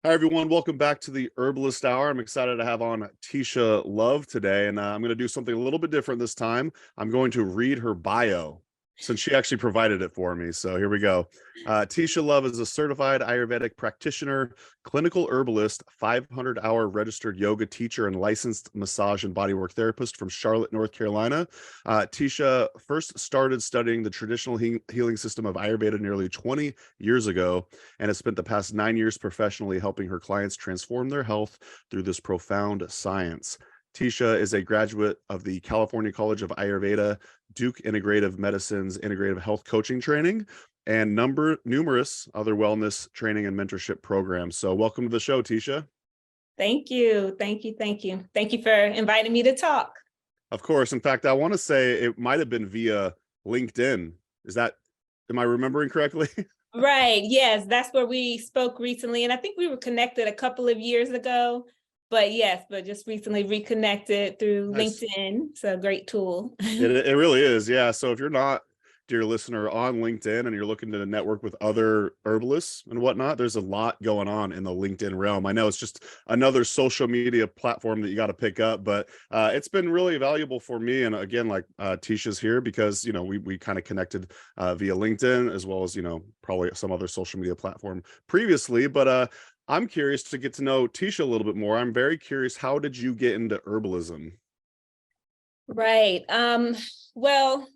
Hi, everyone. Welcome back to the Herbalist Hour. I'm excited to have on Tesia Love today, and I'm going to do something a little bit different this time. I'm going to read her bio since she actually provided it for me. So here we go. Tesia Love is a certified Ayurvedic practitioner, clinical herbalist, 500-hour registered yoga teacher, and licensed massage and bodywork therapist from Charlotte, North Carolina. Tesia first started studying the traditional healing system of Ayurveda nearly 20 years ago and has spent the past 9 years professionally helping her clients transform their health through this profound science. Tesia is a graduate of the California College of Ayurveda, Duke Integrative Medicine's Integrative Health Coaching Training, and numerous other wellness training and mentorship programs. So welcome to the show, Tesia. Thank you. Thank you. Thank you. Thank you for inviting me to talk. Of course. In fact, I want to say it might have been via LinkedIn. Am I remembering correctly? Right. Yes, that's where we spoke recently. And I think we were connected a couple of years ago. But yes, just recently reconnected through Nice. LinkedIn. It's a great tool. It really is. Yeah. So if you're not, dear listener, on LinkedIn and you're looking to network with other herbalists and whatnot, there's a lot going on in the LinkedIn realm. I know it's just another social media platform that you got to pick up, but it's been really valuable for me. And again, like Tesia's here because, we kind of connected via LinkedIn as well as, probably some other social media platform previously. But I'm curious to get to know Tesia a little bit more. I'm very curious. How did you get into herbalism? Right. Well,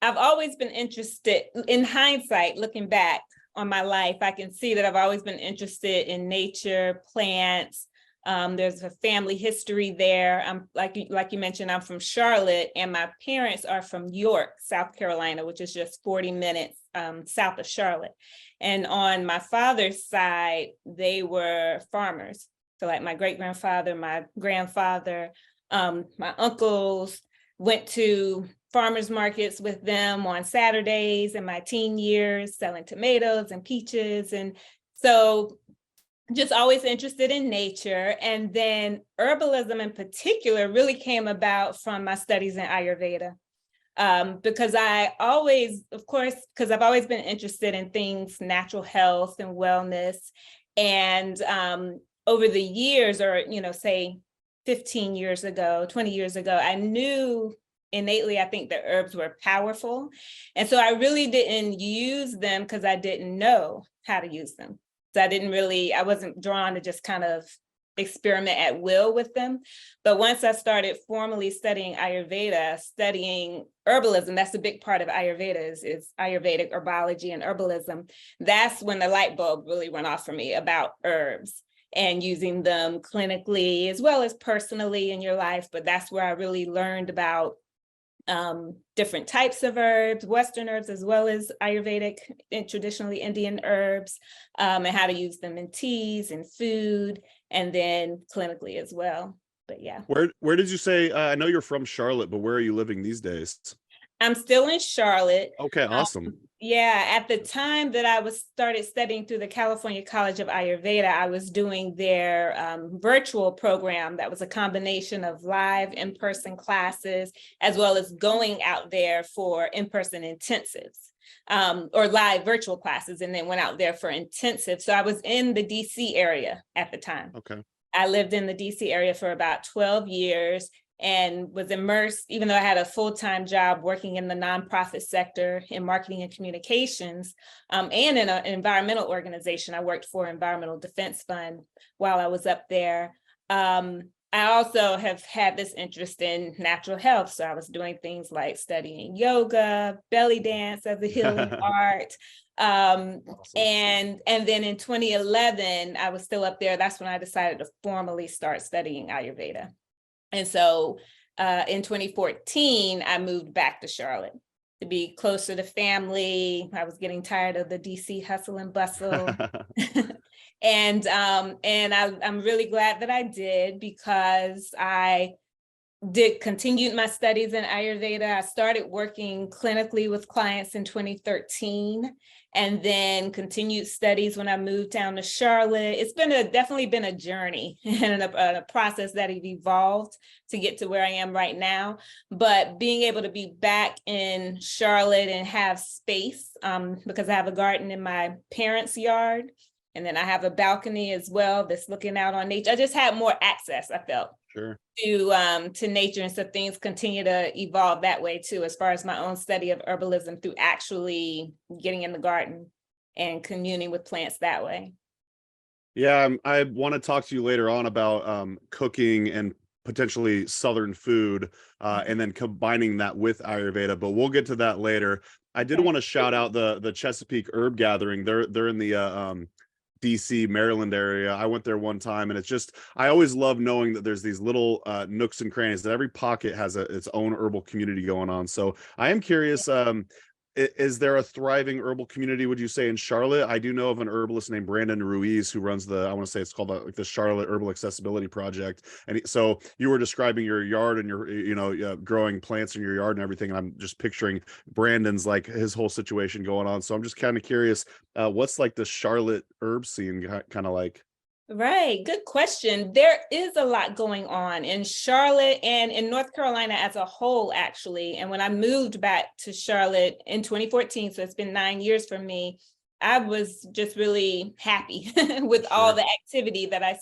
I've always been interested in hindsight, looking back on my life, I can see that I've always been interested in nature, plants. There's a family history there. I'm like you mentioned, I'm from Charlotte, and my parents are from York, South Carolina, which is just 40 minutes south of Charlotte. And on my father's side, they were farmers. So like my great-grandfather, my grandfather, my uncles went to farmers markets with them on Saturdays in my teen years, selling tomatoes and peaches. And so just always interested in nature. And then herbalism in particular really came about from my studies in Ayurveda. Because I always, of course, because I've always been interested in things, natural health and wellness. And over the years, or, say 15 years ago, 20 years ago, I knew innately, I think the herbs were powerful. And so I really didn't use them because I didn't know how to use them. So I wasn't drawn to just kind of experiment at will with them. But once I started formally studying Ayurveda, studying herbalism, that's a big part of Ayurveda is Ayurvedic herbology and herbalism. That's when the light bulb really went off for me about herbs and using them clinically as well as personally in your life. But that's where I really learned about different types of herbs, Western herbs, as well as Ayurvedic and traditionally Indian herbs, and how to use them in teas and food, and then clinically as well. But yeah. Where did you say, I know you're from Charlotte, but where are you living these days? I'm still in Charlotte. Okay, awesome. Yeah, at the time that I started studying through the California College of Ayurveda, I was doing their virtual program that was a combination of live in-person classes, as well as going out there for in-person intensives, or live virtual classes, and then went out there for intensive. So I was in the DC area at the time. Okay. I lived in the DC area for about 12 years. And was immersed, even though I had a full-time job working in the nonprofit sector in marketing and communications, and in an environmental organization. I worked for Environmental Defense Fund while I was up there. I also have had this interest in natural health. So I was doing things like studying yoga, belly dance as a healing art. Awesome. And then in 2011, I was still up there. That's when I decided to formally start studying Ayurveda. And so in 2014, I moved back to Charlotte to be closer to family. I was getting tired of the DC hustle and bustle. And I'm really glad that I did, because I continued my studies in Ayurveda. I started working clinically with clients in 2013, and then continued studies when I moved down to Charlotte. It's definitely been a journey and a process that have evolved to get to where I am right now. But being able to be back in Charlotte and have space, because I have a garden in my parents' yard, And then I have a balcony as well that's looking out on nature. I just had more access, I felt, Sure. to nature. And so things continue to evolve that way too, as far as my own study of herbalism through actually getting in the garden and communing with plants that way. Yeah, I want to talk to you later on about cooking and potentially Southern food, and then combining that with Ayurveda, but we'll get to that later. I did Okay. want to shout out the Chesapeake Herb Gathering. They're in the DC, Maryland area. I went there one time, and it's just, I always love knowing that there's these little nooks and crannies, that every pocket has its own herbal community going on. So I am curious, is there a thriving herbal community, would you say, in Charlotte? I do know of an herbalist named Brandon Ruiz who runs I want to say it's called like the Charlotte Herbal Accessibility Project. And so you were describing your yard and your, growing plants in your yard and everything. And I'm just picturing Brandon's, like, his whole situation going on. So I'm just kind of curious, what's like the Charlotte herb scene kind of like? Right. Good question. There is a lot going on in Charlotte and in North Carolina as a whole, actually. And when I moved back to Charlotte in 2014, so it's been 9 years for me, I was just really happy with all the activity that I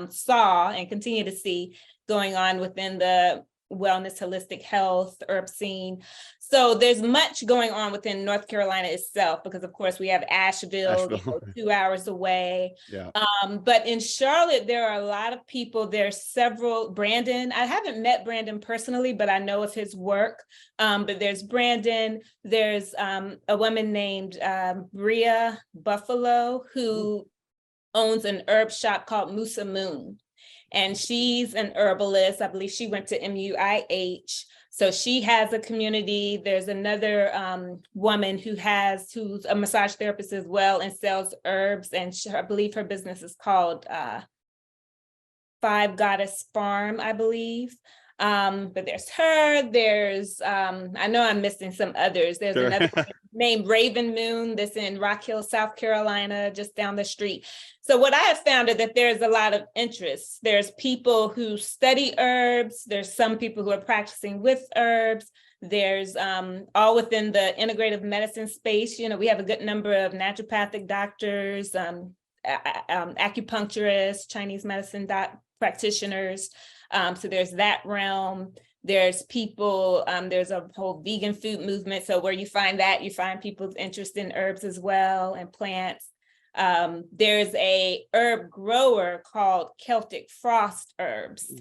saw and continue to see going on within the wellness, holistic health, herb scene. So there's much going on within North Carolina itself, because of course we have Asheville, 2 hours away. Yeah. But in Charlotte, there are a lot of people. There's several. Brandon, I haven't met Brandon personally, but I know of his work. But there's Brandon. There's a woman named Bria Buffalo, who owns an herb shop called Musa Moon. And she's an herbalist. I believe she went to MUIH. So she has a community. There's another woman who's a massage therapist as well and sells herbs. And I believe her business is called Five Goddess Farm, I believe. But there's her. There's I know I'm missing some others. There's another named Raven Moon that's in Rock Hill, South Carolina, just down the street. So what I have found is that there's a lot of interest. There's people who study herbs. There's some people who are practicing with herbs. There's all within the integrative medicine space. We have a good number of naturopathic doctors, acupuncturists, Chinese medicine practitioners. So there's that realm. There's people, there's a whole vegan food movement. So where you find people's interest in herbs as well and plants. There's a herb grower called Celtic Frost Herbs.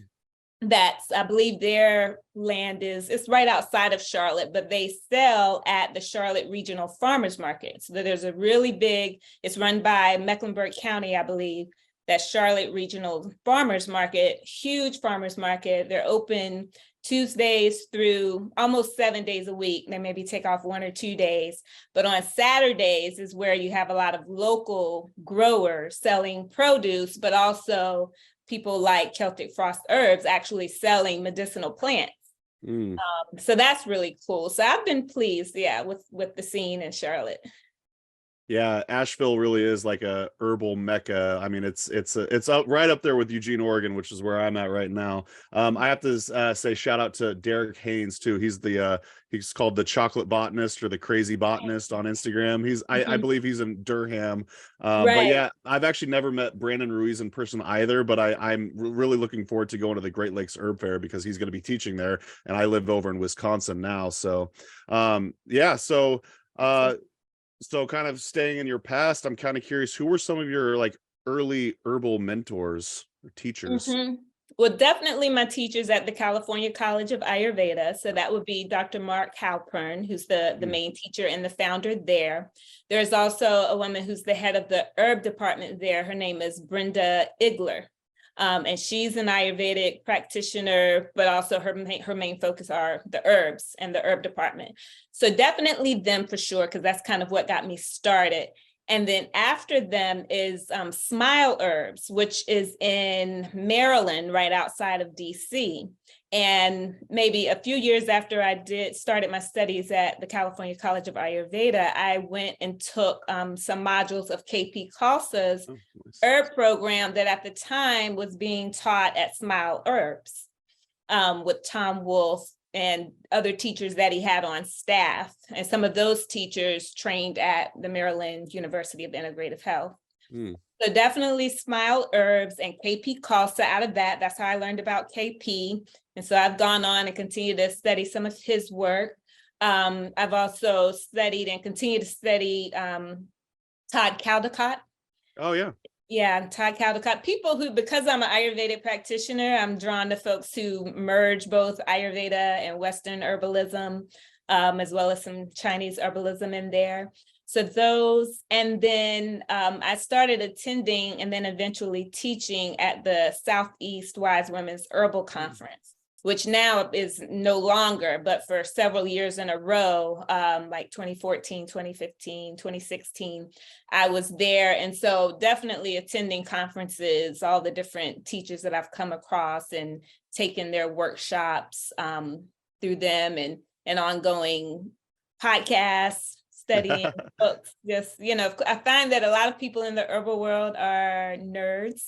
I believe their land it's right outside of Charlotte, but they sell at the Charlotte Regional Farmers Market. So there's a really big, it's run by Mecklenburg County, I believe, that Charlotte Regional Farmers Market, huge farmers market. They're open Tuesdays through almost 7 days a week. They maybe take off 1 or 2 days, but on Saturdays is where you have a lot of local growers selling produce, but also people like Celtic Frost Herbs actually selling medicinal plants. So that's really cool. So I've been pleased, with the scene in Charlotte. Yeah, Asheville really is like a herbal mecca. I mean, it's up right up there with Eugene, Oregon, which is where I'm at right now. I have to say shout out to Derek Haynes too. He's he's called the Chocolate Botanist or the Crazy Botanist on Instagram. I believe he's in Durham. But yeah, I've actually never met Brandon Ruiz in person either. But I'm really looking forward to going to the Great Lakes Herb Fair because he's going to be teaching there, and I live over in Wisconsin now. So, So kind of staying in your past, I'm kind of curious, who were some of your like early herbal mentors or teachers? Well, definitely my teachers at the California College of Ayurveda. So that would be Dr. Mark Halpern, who's the main teacher and the founder there. There's also a woman who's the head of the herb department there. Her name is Brenda Igler. And she's an Ayurvedic practitioner, but also her main focus are the herbs and the herb department. So definitely them for sure, because that's kind of what got me started. And then after them is Smile Herbs, which is in Maryland, right outside of DC. And maybe a few years after I started my studies at the California College of Ayurveda, I went and took some modules of KP Khalsa's herb program that at the time was being taught at Smile Herbs with Tom Wolfe and other teachers that he had on staff. And some of those teachers trained at the Maryland University of Integrative Health. So definitely Smile Herbs and KP Costa. Out of that, that's how I learned about KP. And so I've gone on and continued to study some of his work. I've also studied and continue to study Todd Caldecott. Oh, yeah. Yeah, Todd Caldecott. People who, because I'm an Ayurvedic practitioner, I'm drawn to folks who merge both Ayurveda and Western herbalism, as well as some Chinese herbalism in there. So those, and then I started attending and then eventually teaching at the Southeast Wise Women's Herbal Conference, which now is no longer, but for several years in a row, like 2014, 2015, 2016, I was there. And so definitely attending conferences, all the different teachers that I've come across and taken their workshops through them, and ongoing podcasts, studying books. Just, I find that a lot of people in the herbal world are nerds.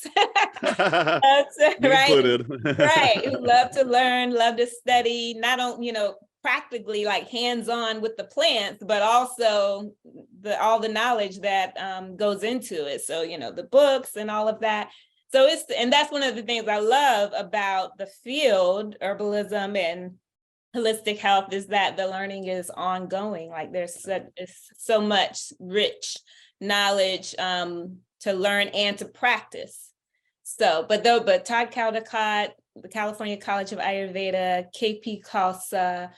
Me Right, included. right. Who love to learn, love to study, not only, practically like hands-on with the plants, but also all the knowledge that goes into it. So, the books and all of that. So and that's one of the things I love about the field, herbalism and holistic health, is that the learning is ongoing. Like there's so much rich knowledge to learn and to practice. So, but Todd Caldecott, the California College of Ayurveda, KP Khalsa,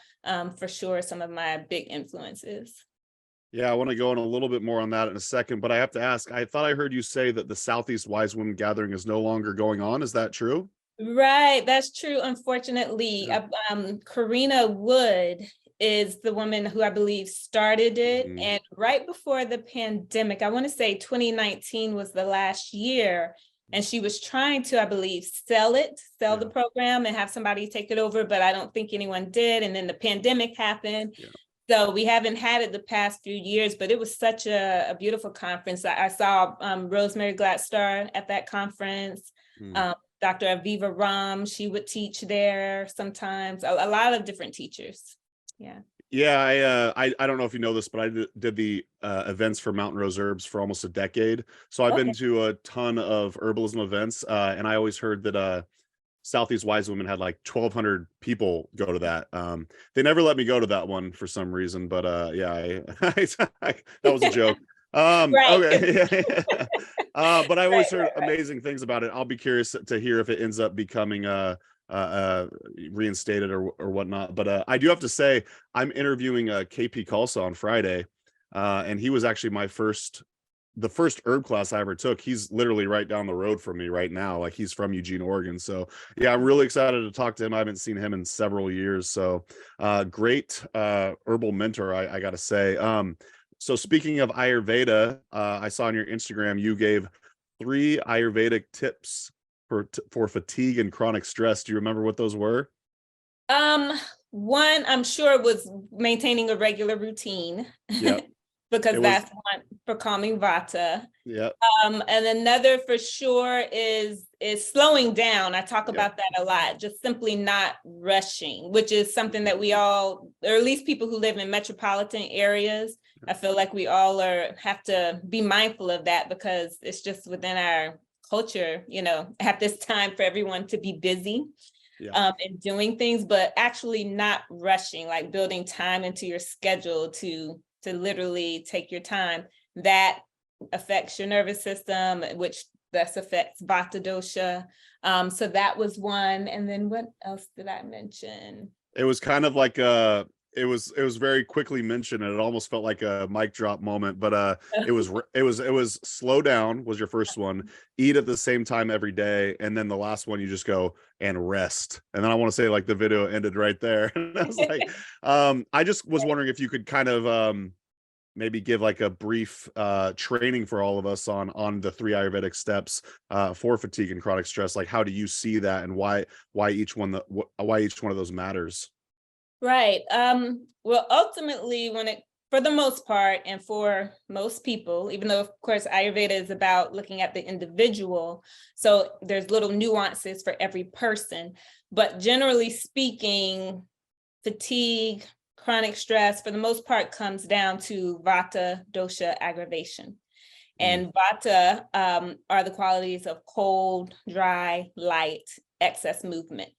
for sure, some of my big influences. Yeah, I want to go on a little bit more on that in a second, but I have to ask, I thought I heard you say that the Southeast Wise Women Gathering is no longer going on. Is that true? Right, that's true. Unfortunately, Yeah. Karina Wood is the woman who I believe started it. Mhm. And right before the pandemic, I want to say 2019 was the last year. And she was trying to, I believe, sell the program and have somebody take it over, but I don't think anyone did. And then the pandemic happened. Yeah. So we haven't had it the past few years, but it was such a beautiful conference. I saw Rosemary Gladstar at that conference. Dr. Aviva Ram, she would teach there sometimes. A lot of different teachers. Yeah. Yeah, I don't know if you know this, but I did the events for Mountain Rose Herbs for almost a decade. So I've been to a ton of herbalism events, and I always heard that Southeast Wise Women had like 1,200 people go to that. They never let me go to that one for some reason, but yeah, that was a joke. Okay. But I always heard amazing things about it. I'll be curious to hear if it ends up becoming reinstated or whatnot. But I do have to say, I'm interviewing KP Khalsa on Friday, and he was actually the first herb class I ever took. He's literally right down the road from me right now. Like he's from Eugene, Oregon. So yeah, I'm really excited to talk to him. I haven't seen him in several years. So great herbal mentor, I gotta say. So speaking of Ayurveda, I saw on your Instagram, you gave 3 Ayurvedic tips for fatigue and chronic stress. Do you remember what those were? One, I'm sure, was maintaining a regular routine. Yep. Because that's one for calming vata. Yeah. And another for sure is slowing down. I talk about that a lot, just simply not rushing, which is something that we all, or at least people who live in metropolitan areas, I feel like we all have to be mindful of that, because it's just within our culture, at this time for everyone to be busy and doing things, but actually not rushing, like building time into your schedule to literally take your time. That affects your nervous system, which thus affects vata dosha. So that was one. And then what else did I mention? It was kind of like it was very quickly mentioned, and it almost felt like a mic drop moment, but it was slow down was your first one, eat at the same time every day, and then the last one you just go and rest. And then I want to say like the video ended right there. And I was like, I just was wondering if you could kind of maybe give like a brief training for all of us on the 3 Ayurvedic steps for fatigue and chronic stress. Like, how do you see that, and why each one of those matters? Right. Well, ultimately, for the most part, and for most people, even though of course Ayurveda is about looking at the individual, so there's little nuances for every person, but generally speaking, fatigue, chronic stress, for the most part, comes down to vata dosha aggravation. And vata are the qualities of cold, dry, light, excess movement.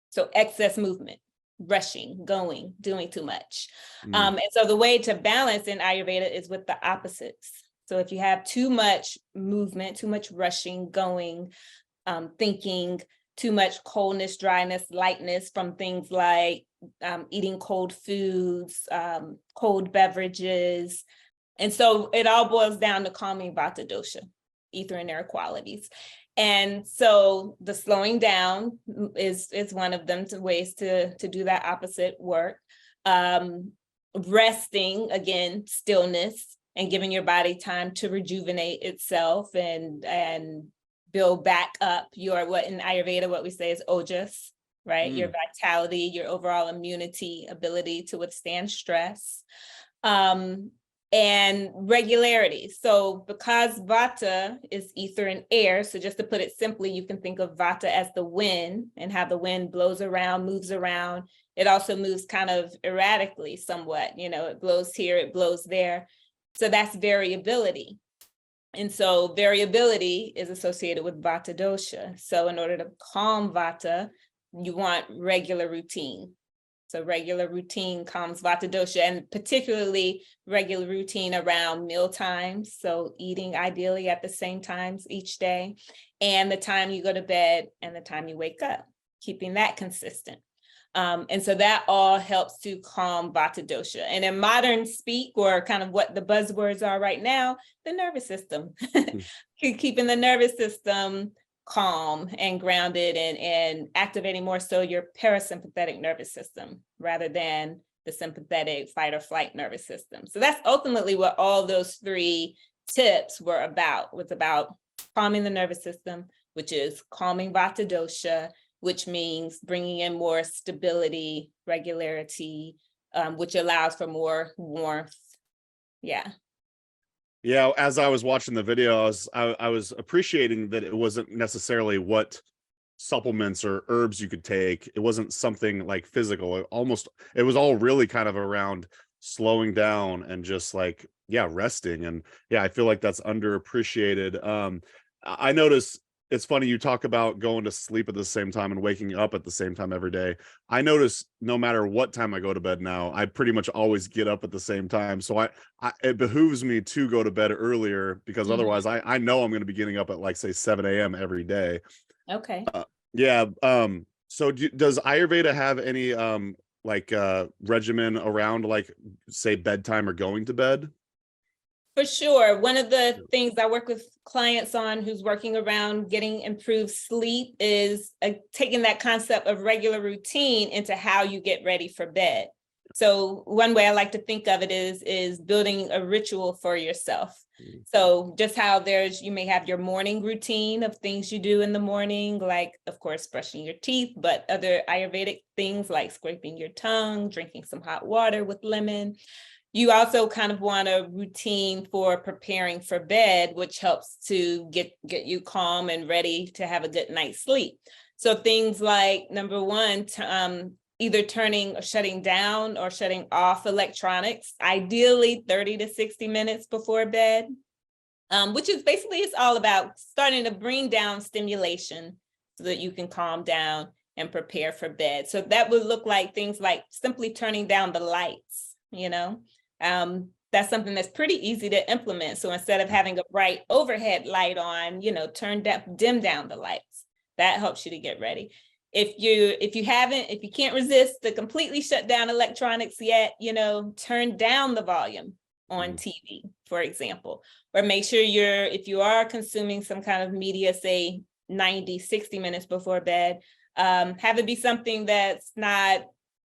So excess movement, rushing, going, doing too much. And so the way to balance in Ayurveda is with the opposites. So if you have too much movement, too much rushing, going, thinking, too much coldness, dryness, lightness from things like eating cold foods, cold beverages. And so it all boils down to calming vata dosha, ether and air qualities. And so the slowing down is one of them ways to do that opposite work. Resting, again, stillness, and giving your body time to rejuvenate itself and build back up your, what in Ayurveda, what we say is ojas, right? Your vitality, your overall immunity, ability to withstand stress. And regularity. So because vata is ether and air, so just to put it simply, you can think of vata as the wind and how the wind blows around, moves around. It also moves kind of erratically somewhat, it blows here, it blows there. So that's variability. And so variability is associated with vata dosha. So in order to calm vata, you want regular routine. So regular routine calms vata dosha, and particularly regular routine around meal times. So eating ideally at the same times each day, and the time you go to bed and the time you wake up, keeping that consistent. And so that all helps to calm vata dosha. And in modern speak, or kind of what the buzzwords are right now, the nervous system, keeping the nervous system calm and grounded and activating more so your parasympathetic nervous system rather than the sympathetic fight or flight nervous system. So that's ultimately what all those three tips were about. Was about calming the nervous system, which is calming vata dosha, which means bringing in more stability, regularity, which allows for more warmth. Yeah. Yeah, as I was watching the video, I was appreciating that it wasn't necessarily what supplements or herbs you could take. It wasn't something like physical. It was all really kind of around slowing down and just like, resting. And I feel like that's underappreciated. I notice it's funny you talk about going to sleep at the same time and waking up at the same time every day. I notice no matter what time I go to bed now, I pretty much always get up at the same time. So it behooves me to go to bed earlier, because otherwise I know I'm going to be getting up at like say 7 a.m. every day. Okay. So does Ayurveda have any regimen around like say bedtime or going to bed? For sure. One of the things I work with clients on who's working around getting improved sleep is taking that concept of regular routine into how you get ready for bed. So one way I like to think of it is building a ritual for yourself. So just how you may have your morning routine of things you do in the morning, like, of course, brushing your teeth, but other Ayurvedic things like scraping your tongue, drinking some hot water with lemon. You also kind of want a routine for preparing for bed, which helps to get you calm and ready to have a good night's sleep. So things like, number one, either turning or shutting down or shutting off electronics, ideally 30 to 60 minutes before bed, which is basically, it's all about starting to bring down stimulation so that you can calm down and prepare for bed. So that would look like things like simply turning down the lights, that's something that's pretty easy to implement. So instead of having a bright overhead light on, dim down the lights. That helps you to get ready. If you can't resist to completely shut down electronics yet, turn down the volume on TV, for example, or make sure if you are consuming some kind of media, say 90, 60 minutes before bed, have it be something that's not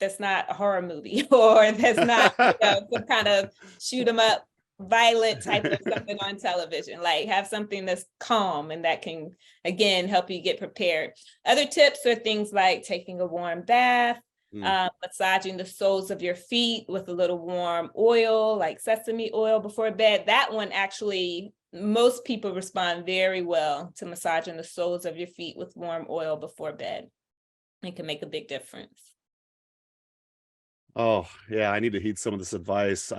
a horror movie, or that's not some kind of shoot 'em up violent type of something on television. Like, have something that's calm and that can, again, help you get prepared. Other tips are things like taking a warm bath, massaging the soles of your feet with a little warm oil, like sesame oil before bed. That one, actually, most people respond very well to massaging the soles of your feet with warm oil before bed. It can make a big difference. Oh, yeah, I need to heed some of this advice.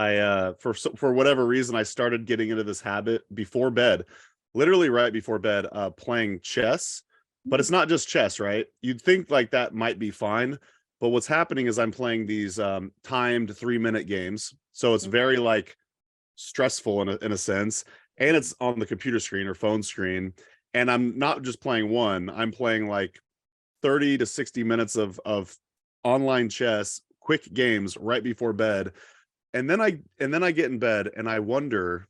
For whatever reason, I started getting into this habit before bed, literally right before bed, playing chess. But it's not just chess, right? You'd think like that might be fine, but what's happening is I'm playing these timed 3-minute games. So it's very like stressful in a sense, and it's on the computer screen or phone screen. And I'm not just playing one, I'm playing like 30 to 60 minutes of online chess, quick games right before bed. And then I get in bed and I wonder,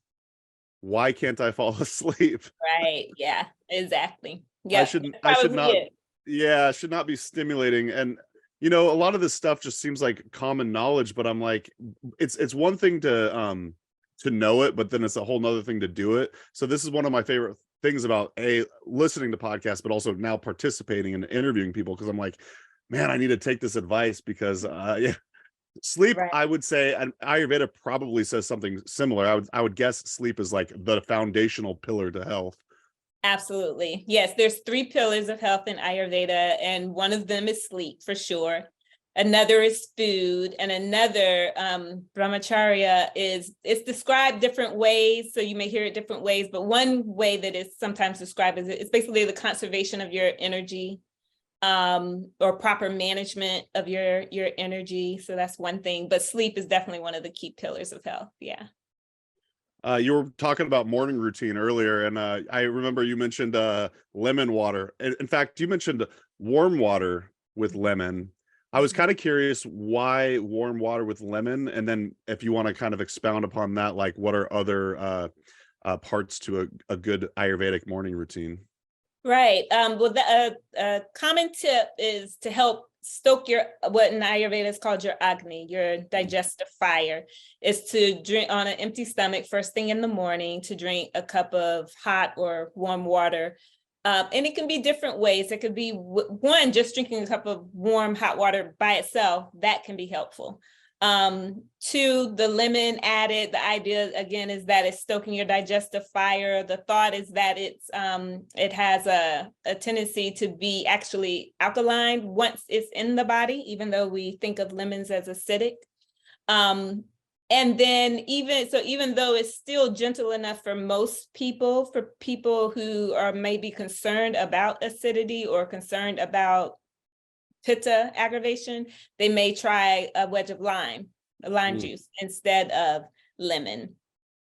why can't I fall asleep? Right. Yeah, exactly. I Yep. shouldn't That's I should probably not it. yeah, should not be stimulating. And a lot of this stuff just seems like common knowledge, but I'm like, it's one thing to know it, but then it's a whole nother thing to do it. So this is one of my favorite things about listening to podcasts, but also now participating and interviewing people, because I'm like, man, I need to take this advice because yeah, sleep, Right. I would say, and Ayurveda probably says something similar. I would guess sleep is like the foundational pillar to health. Absolutely. Yes, there's three pillars of health in Ayurveda, and one of them is sleep for sure. Another is food, and another brahmacharya it's described different ways, so you may hear it different ways, but one way that is sometimes described is it's basically the conservation of your energy, or proper management of your energy. So that's one thing, but sleep is definitely one of the key pillars of health. Yeah. You were talking about morning routine earlier, and I remember you mentioned lemon water. In fact, you mentioned warm water with lemon. I was kind of curious why warm water with lemon, and then if you want to kind of expound upon that, like what are other parts to a good Ayurvedic morning routine? Right. Well, a common tip is to help stoke your, what in Ayurveda is called your Agni, your digestive fire, is to drink on an empty stomach first thing in the morning, to drink a cup of hot or warm water. And it can be different ways. It could be one, just drinking a cup of warm hot water by itself, that can be helpful. Two, the lemon added, the idea again is that it's stoking your digestive fire. The thought is that it has a tendency to be actually alkaline once it's in the body, even though we think of lemons as acidic. And then even though it's still gentle enough for most people, for people who are maybe concerned about acidity or concerned about pitta aggravation, they may try a wedge of lime juice instead of lemon.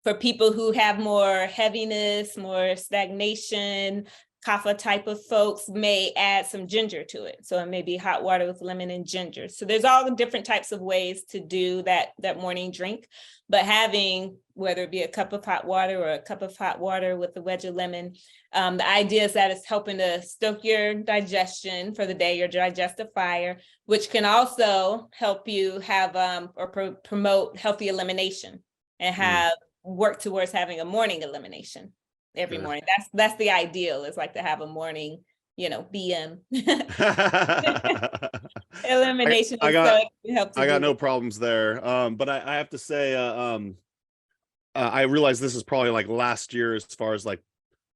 For people who have more heaviness, more stagnation, kapha type of folks may add some ginger to it. So it may be hot water with lemon and ginger. So there's all the different types of ways to do that morning drink. But having, whether it be a cup of hot water or a cup of hot water with a wedge of lemon, the idea is that it's helping to stoke your digestion for the day, your digestive fire, which can also help you have or promote healthy elimination and have work towards having a morning elimination every morning. That's the ideal, is like to have a morning, BM elimination. I So got it helps to I got do no that. problems there. But I have to say, I realize this is probably like last year as far as like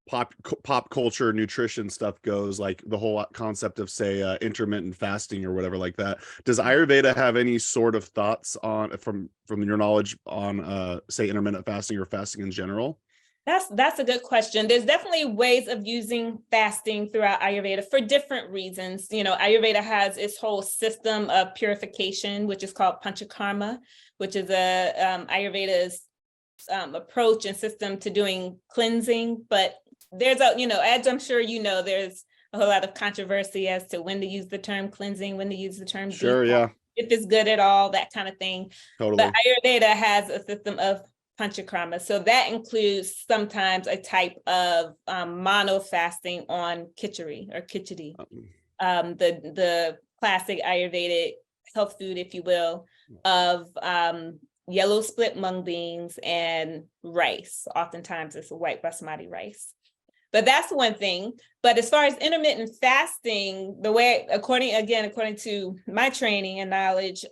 pop culture nutrition stuff goes, like the whole concept of, say, intermittent fasting or whatever like that. Does Ayurveda have any sort of thoughts on, from your knowledge, on say intermittent fasting or fasting in general? That's a good question. There's definitely ways of using fasting throughout Ayurveda for different reasons. Ayurveda has its whole system of purification, which is called panchakarma, which is Ayurveda's approach and system to doing cleansing. But there's as I'm sure there's a whole lot of controversy as to when to use the term cleansing, when to use the term Sure, detox, yeah, if it's good at all, that kind of thing. But totally. Ayurveda has a system of panchakarma. So that includes sometimes a type of mono fasting on khichdi or khichdi, the classic Ayurvedic health food, if you will, of yellow split mung beans and rice. Oftentimes it's a white basmati rice. But that's one thing. But as far as intermittent fasting, the way, according to my training and knowledge,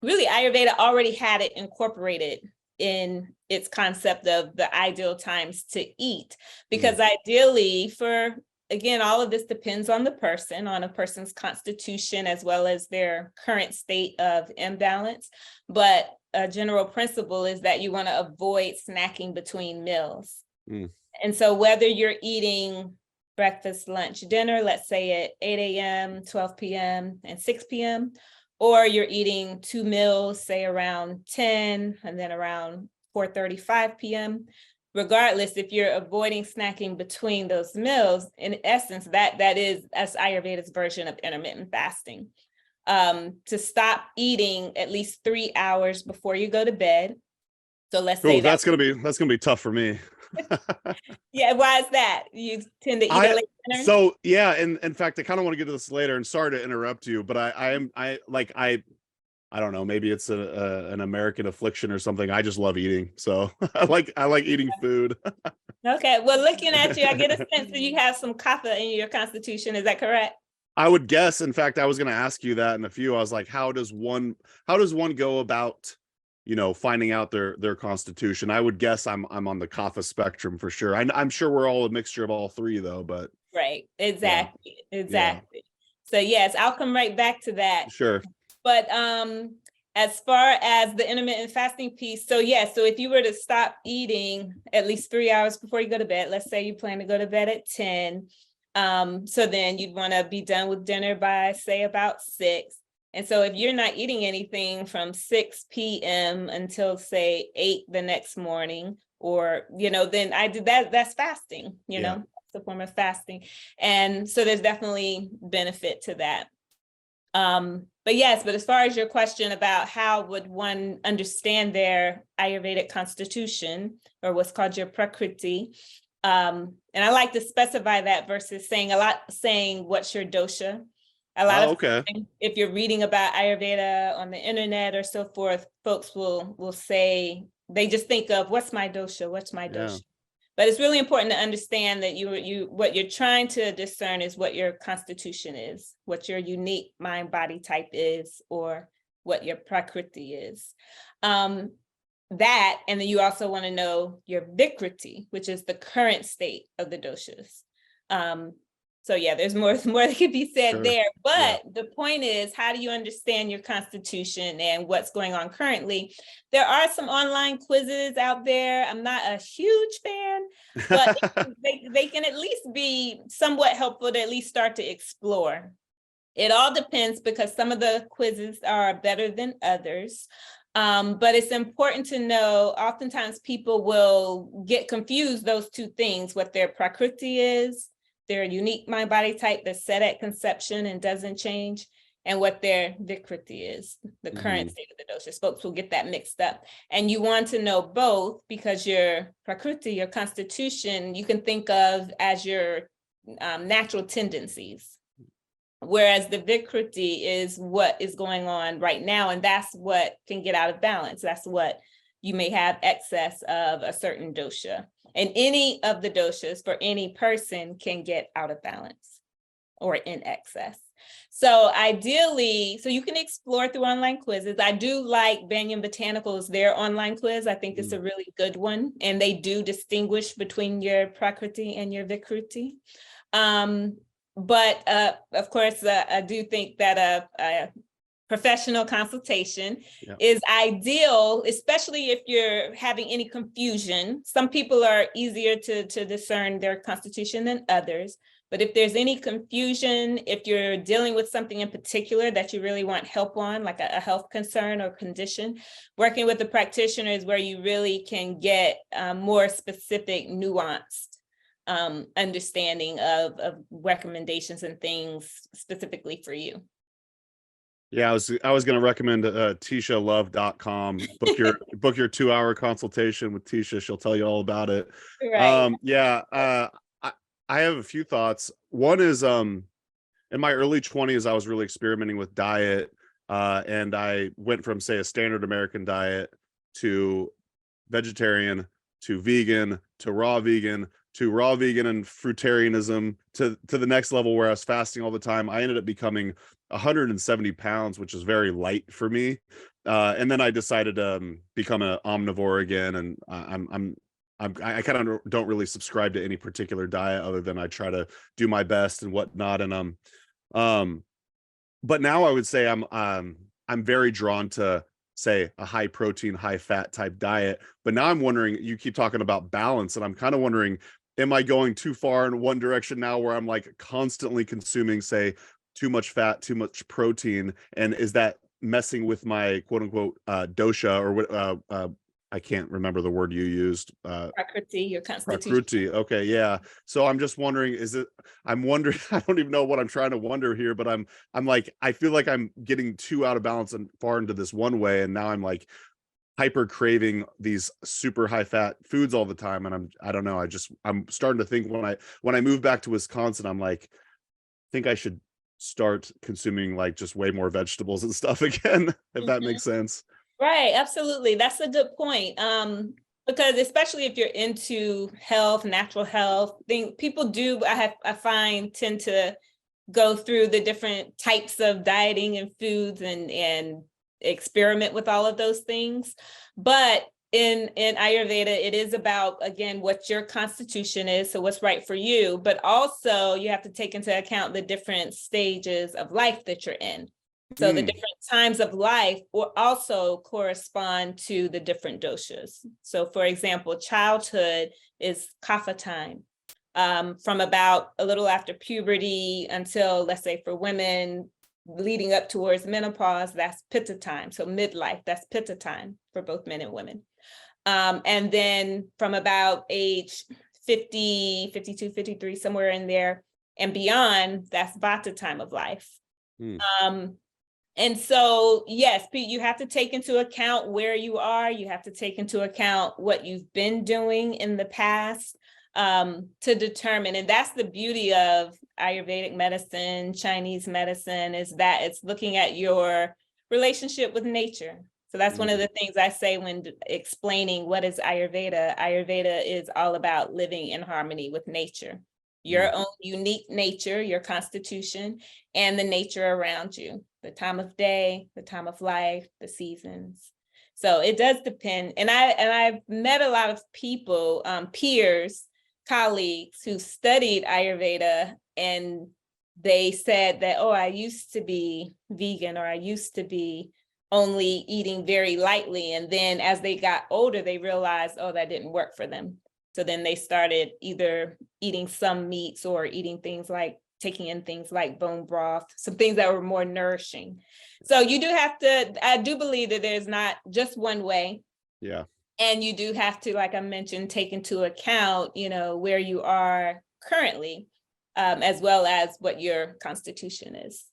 really Ayurveda already had it incorporated in its concept of the ideal times to eat, because ideally for again, all of this depends on the person, on a person's constitution, as well as their current state of imbalance. But a general principle is that you want to avoid snacking between meals. And so whether you're eating breakfast, lunch, dinner, let's say at 8 a.m., 12 p.m., and 6 p.m., or you're eating 2 meals, say around 10 and then around 4:35 p.m., regardless, if you're avoiding snacking between those meals, in essence, that's Ayurveda's version of intermittent fasting. To stop eating at least 3 hours before you go to bed. So let's say that's gonna be tough for me. Yeah, why is that? You tend to eat it late dinner? So yeah, and in fact, I kind of want to get to this later, and sorry to interrupt you, but I don't know, maybe it's an American affliction or something. I just love eating. So I like eating food. Okay. Well, looking at you, I get a sense that you have some kapha in your constitution. Is that correct? I would guess. In fact, I was going to ask you that in a few. I was like, how does one go about, finding out their constitution? I would guess I'm on the kapha spectrum for sure. I'm sure we're all a mixture of all three though, but right. Exactly. Yeah. Exactly. Yeah. So yes, I'll come right back to that. Sure. But as far as the intermittent fasting piece, so if you were to stop eating at least 3 hours before you go to bed, let's say you plan to go to bed at 10, so then you'd want to be done with dinner by, say, about 6. And so if you're not eating anything from 6 p.m. until, say, 8 the next morning, or, then I do that's fasting, it's a form of fasting. And so there's definitely benefit to that. But as far as your question about how would one understand their Ayurvedic constitution, or what's called your prakriti, and I like to specify that versus saying what's your dosha. A lot of times, if you're reading about Ayurveda on the internet or so forth, folks will say, they just think of what's my dosha. But it's really important to understand that what you're trying to discern is what your constitution is, what your unique mind body type is, or what your prakriti is. That, and then you also want to know your vikriti, which is the current state of the doshas. There's more that could be said there. But the point is, how do you understand your constitution and what's going on currently? There are some online quizzes out there. I'm not a huge fan, but they can at least be somewhat helpful to at least start to explore. It all depends, because some of the quizzes are better than others. But it's important to know, oftentimes people will get confused, those two things, what their prakriti is, their unique mind body type that's set at conception and doesn't change, and what their vikriti is, the current state of the doshas. Folks will get that mixed up. And you want to know both, because your prakriti, your constitution, you can think of as your natural tendencies. Whereas the vikriti is what is going on right now, and that's what can get out of balance. That's what you may have excess of a certain dosha. And any of the doshas for any person can get out of balance or in excess. So ideally, you can explore through online quizzes. I do like Banyan Botanicals, their online quiz. I think it's a really good one. And they do distinguish between your prakriti and your vikriti. But of course, I do think that a professional consultation is ideal, especially if you're having any confusion. Some people are easier to discern their constitution than others. But if there's any confusion, if you're dealing with something in particular that you really want help on, like a health concern or condition, working with a practitioner is where you really can get more specific, nuanced understanding of recommendations and things specifically for you. Yeah, I was going to recommend TesiaLove.com. Book your 2-hour consultation with Tesia. She'll tell you all about it. Right. I have a few thoughts. One is in my early 20s, I was really experimenting with diet, and I went from, say, a standard American diet to vegetarian to vegan to raw vegan and fruitarianism to the next level where I was fasting all the time. I ended up becoming 170 pounds, which is very light for me. And then I decided to become an omnivore again. And I'm I kind of don't really subscribe to any particular diet other than I try to do my best and whatnot. And um, but now I would say I'm very drawn to say a high protein, high fat type diet. But now I'm wondering, you keep talking about balance, and I'm kind of wondering, am I going too far in one direction now where I'm like constantly consuming, say, too much fat, too much protein, and is that messing with my quote unquote dosha or what I can't remember the word you used. Prakriti, your constitution. Prakriti. Okay, yeah. So I'm just wondering, I'm wondering, I don't even know what I'm trying to wonder here, but I'm like, I feel like I'm getting too out of balance and far into this one way. And now I'm like hyper craving these super high fat foods all the time. And I don't know. I'm starting to think when I move back to Wisconsin, I'm like, I think I should start consuming like just way more vegetables and stuff again, if that makes sense. Right, absolutely. That's a good point. Because especially if you're into health, natural health, people do, I find, tend to go through the different types of dieting and foods and experiment with all of those things. But in Ayurveda, it is about, again, what your constitution is, so what's right for you, but also you have to take into account the different stages of life that you're in. So the different times of life will also correspond to the different doshas. So for example, childhood is kapha time. From about a little after puberty until, let's say for women, leading up towards menopause, that's pitta time. So midlife, that's pitta time for both men and women. And then from about age 50, 52, 53, somewhere in there and beyond, that's vata time of life. And so, yes, Pete, you have to take into account where you are. You have to take into account what you've been doing in the past to determine. And that's the beauty of Ayurvedic medicine, Chinese medicine, is that it's looking at your relationship with nature. So that's one of the things I say when explaining what is Ayurveda. Ayurveda is all about living in harmony with nature, your own unique nature, your constitution, and the nature around you, the time of day, the time of life, the seasons. So it does depend. And I've met a lot of people, peers, colleagues who studied Ayurveda, and they said that, oh, I used to be vegan, or I used to be only eating very lightly. And then as they got older, they realized, oh, that didn't work for them. So then they started either eating some meats or eating things like, taking in things like bone broth, some things that were more nourishing. So you do have to, I do believe that there's not just one way. Yeah. And you do have to, like I mentioned, take into account, where you are currently, as well as what your constitution is.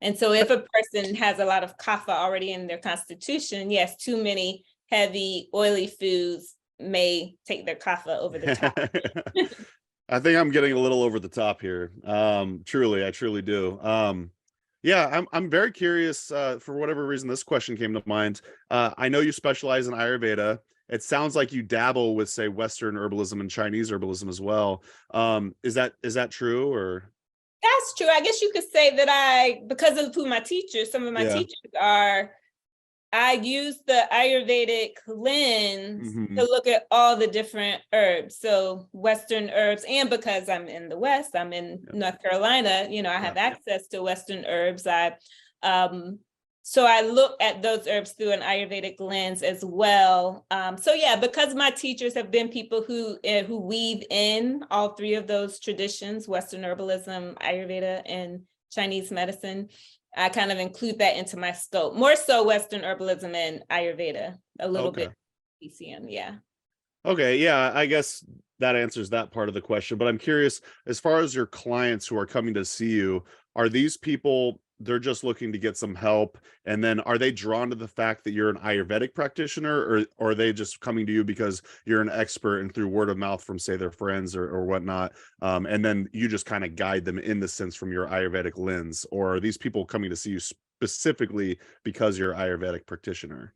And so if a person has a lot of kapha already in their constitution, yes, too many heavy, oily foods may take their kapha over the top. I think I'm getting a little over the top here. Truly, I truly do. Yeah, I'm very curious, for whatever reason, this question came to mind. I know you specialize in Ayurveda. It sounds like you dabble with, say, Western herbalism and Chinese herbalism as well. Is that true, or? That's true. I guess you could say that because of who my teachers, some of my teachers are, I use the Ayurvedic lens to look at all the different herbs. So Western herbs, and because I'm in the West, I'm in North Carolina, I have access to Western herbs. So I look at those herbs through an Ayurvedic lens as well. So yeah, because my teachers have been people who weave in all three of those traditions, Western herbalism, Ayurveda, and Chinese medicine, I kind of include that into my scope. More so Western herbalism and Ayurveda, a little bit PCM, yeah. Okay, yeah, I guess that answers that part of the question. But I'm curious, as far as your clients who are coming to see you, are these people, they're just looking to get some help, and then are they drawn to the fact that you're an Ayurvedic practitioner, or are they just coming to you because you're an expert and through word of mouth from, say, their friends or whatnot, and then you just kind of guide them in the sense from your Ayurvedic lens? Or are these people coming to see you specifically because you're an Ayurvedic practitioner?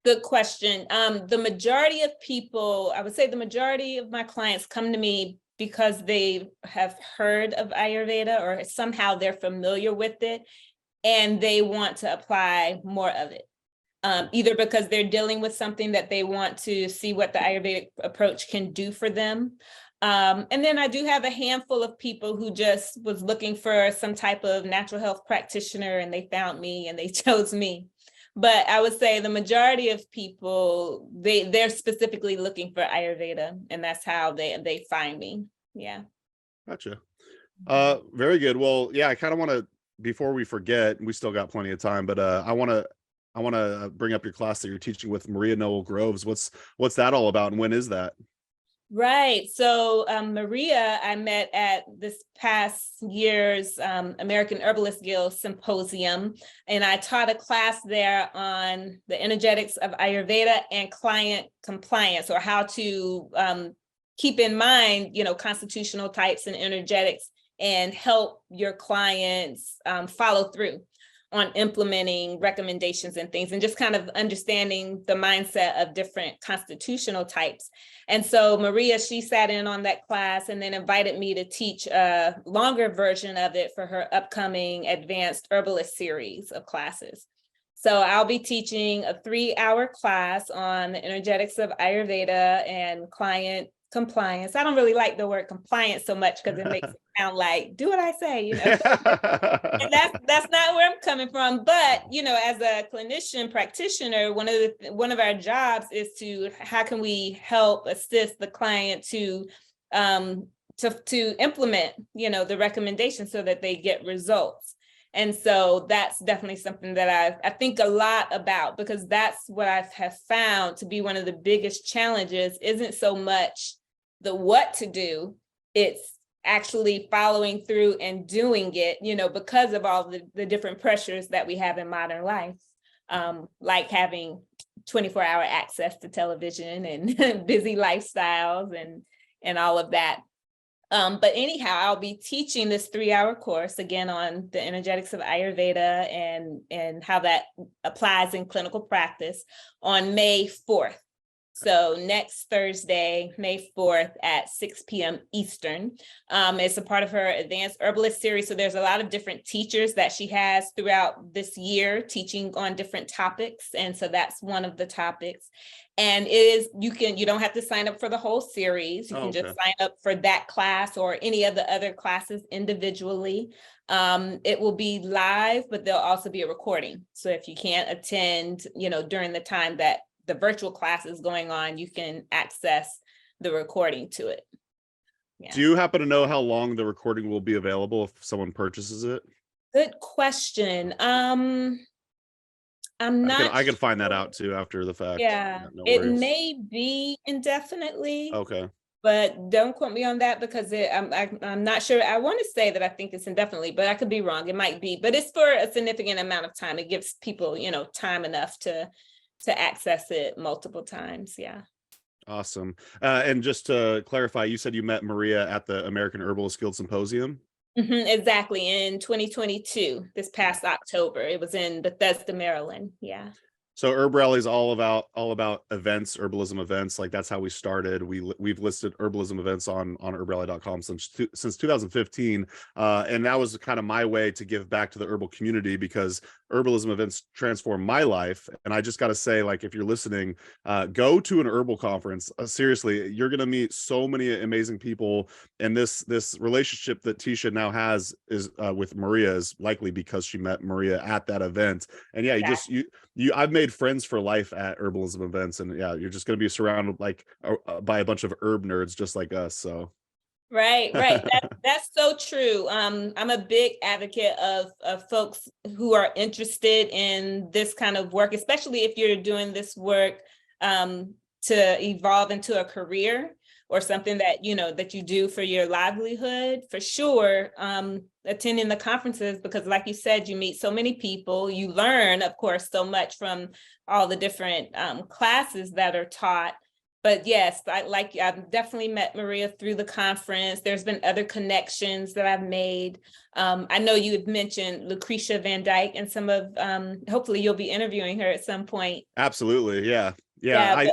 Good question. The majority of people, I would say the majority of my clients come to me because they have heard of Ayurveda, or somehow they're familiar with it and they want to apply more of it. either because they're dealing with something that they want to see what the Ayurvedic approach can do for them. And then I do have a handful of people who just was looking for some type of natural health practitioner, and they found me and they chose me. But I would say the majority of people, they're specifically looking for Ayurveda, and that's how they find me. Yeah. Gotcha. Very good. Well, yeah, I kind of want to, before we forget, we still got plenty of time, but I want to bring up your class that you're teaching with Maria Noel Groves. What's that all about, and when is that? Right. So Maria, I met at this past year's American Herbalist Guild Symposium, and I taught a class there on the energetics of Ayurveda and client compliance, or how to keep in mind, constitutional types and energetics, and help your clients follow through on implementing recommendations and things, and just kind of understanding the mindset of different constitutional types. And so Maria, she sat in on that class and then invited me to teach a longer version of it for her upcoming advanced herbalist series of classes. So I'll be teaching a 3-hour class on the energetics of Ayurveda and client compliance. I don't really like the word compliance so much because it makes it sound like, do what I say, And that's not where I'm coming from. But, as a clinician practitioner, one of our jobs is how can we help assist the client to implement, the recommendations so that they get results. And so that's definitely something that I think a lot about, because that's what I have found to be one of the biggest challenges. Isn't so much the what to do, it's actually following through and doing it, because of all the different pressures that we have in modern life, like having 24-hour access to television and busy lifestyles and all of that. But anyhow, I'll be teaching this 3-hour course again on the energetics of Ayurveda and how that applies in clinical practice on May 4th. So next Thursday, May 4th at 6 p.m. Eastern. It's a part of her advanced herbalist series. So there's a lot of different teachers that she has throughout this year teaching on different topics. And so that's one of the topics. And you don't have to sign up for the whole series. You can just sign up for that class or any of the other classes individually. It will be live, but there'll also be a recording. So if you can't attend, during the time that the virtual class is going on, you can access the recording to it. Yeah. Do you happen to know how long the recording will be available if someone purchases it? Good question. I'm not I can find that out too after the fact. Yeah, no it worries. may be indefinitely. Okay. But don't quote me on that, because I'm not sure. I want to say that I think it's indefinitely, but I could be wrong. It might be, but it's for a significant amount of time. It gives people, time enough to access it multiple times. Yeah. Awesome. And just to clarify, you said you met Maria at the American Herbalist Guild Symposium? Exactly. In 2022, this past October, it was in Bethesda, Maryland. Yeah. So HerbRally is all about events, herbalism events. Like that's how we started. We've listed herbalism events on HerbRally.com since 2015, and that was kind of my way to give back to the herbal community, because herbalism events transform my life. And I just got to say, like, if you're listening, go to an herbal conference. Seriously, you're gonna meet so many amazing people, and this relationship that Tesia now has is with Maria is likely because she met Maria at that event. And yeah, I've made friends for life at herbalism events, and yeah, you're just going to be surrounded by a bunch of herb nerds just like us. So right. That's so true. I'm a big advocate of folks who are interested in this kind of work, especially if you're doing this work to evolve into a career or something that you do for your livelihood. For sure, attending the conferences, because like you said, you meet so many people. You learn, of course, so much from all the different classes that are taught. But yes, I've definitely met Maria through the conference. There's been other connections that I've made. I know you had mentioned Lucretia Van Dyke, and some of hopefully you'll be interviewing her at some point. Absolutely, yeah.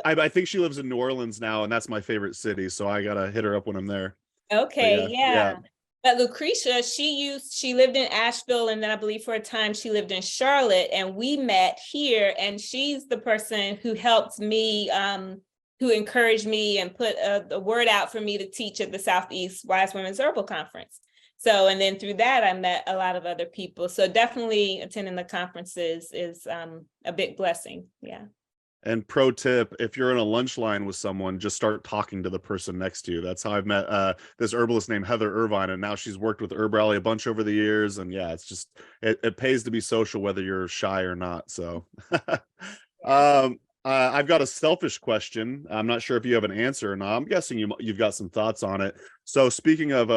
I think she lives in New Orleans now, and that's my favorite city, so I gotta hit her up when I'm there. Okay, yeah. But Lucretia, she lived in Asheville, and then I believe for a time she lived in Charlotte, and we met here, and she's the person who helped me, who encouraged me and put the word out for me to teach at the Southeast Wise Women's Herbal Conference. So, and then through that, I met a lot of other people. So definitely attending the conferences is a big blessing. Yeah. And pro tip, if you're in a lunch line with someone, just start talking to the person next to you. That's how I've met this herbalist named Heather Irvine, and now she's worked with HerbRally a bunch over the years. And yeah, it's just, it pays to be social, whether you're shy or not. So I've got a selfish question. I'm not sure if you have an answer or not. I'm guessing you've got some thoughts on it. So speaking of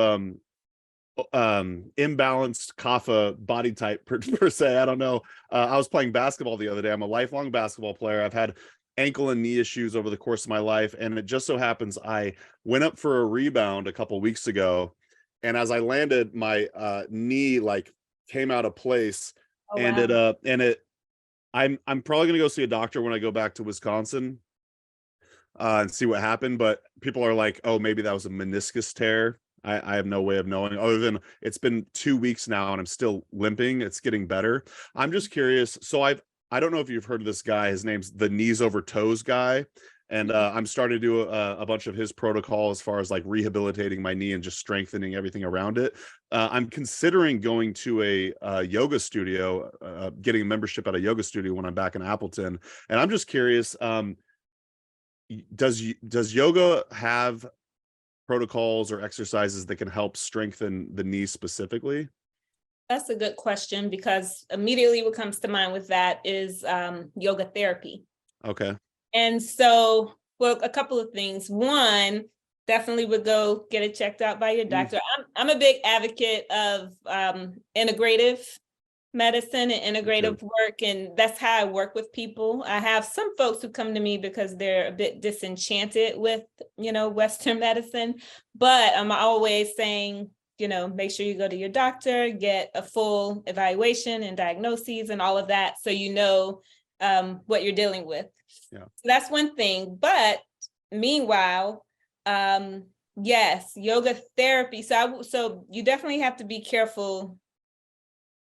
imbalanced kapha body type per se, I don't know. I was playing basketball the other day. I'm a lifelong basketball player. I've had ankle and knee issues over the course of my life, and it just so happens I went up for a rebound a couple weeks ago, and as I landed, my knee like came out of place. Oh, and wow. I'm probably gonna go see a doctor when I go back to Wisconsin and see what happened, but people are like, oh, maybe that was a meniscus tear. I have no way of knowing, other than it's been 2 weeks now and I'm still limping. It's getting better. I'm just curious. So I don't know if you've heard of this guy. His name's the knees over toes guy. And I'm starting to do a bunch of his protocol as far as like rehabilitating my knee and just strengthening everything around it. I'm considering going to a yoga studio, getting a membership at a yoga studio when I'm back in Appleton. And I'm just curious, does yoga have protocols or exercises that can help strengthen the knee specifically? That's a good question, because immediately what comes to mind with that is yoga therapy. Okay. And so, well, a couple of things. One, definitely would go get it checked out by your doctor. I'm a big advocate of integrative medicine and integrative work, and that's how I work with people. I have some folks who come to me because they're a bit disenchanted with, Western medicine, but I'm always saying, make sure you go to your doctor, get a full evaluation and diagnoses and all of that, so you know what you're dealing with. Yeah. So that's one thing. But meanwhile, yes, yoga therapy. So you definitely have to be careful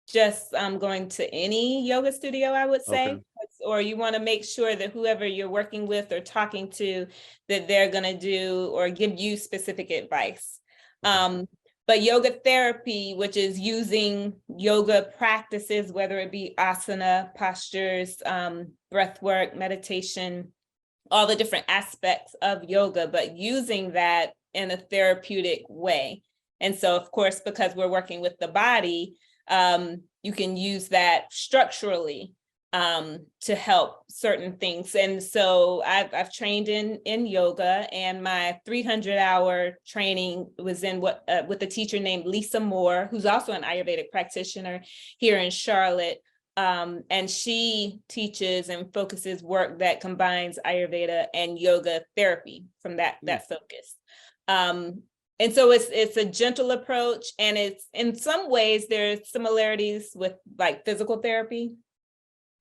just going to any yoga studio, I would say. Okay. Or you want to make sure that whoever you're working with or talking to, that they're going to do or give you specific advice. But yoga therapy, which is using yoga practices, whether it be asana, postures, breath work, meditation, all the different aspects of yoga, but using that in a therapeutic way. And so, of course, because we're working with the body, you can use that structurally to help certain things. And so I've trained in yoga, and my 300-hour training was in with a teacher named Lisa Moore, who's also an Ayurvedic practitioner here in Charlotte. And she teaches and focuses work that combines Ayurveda and yoga therapy from that focus. And so it's a gentle approach, and it's in some ways there's similarities with like physical therapy.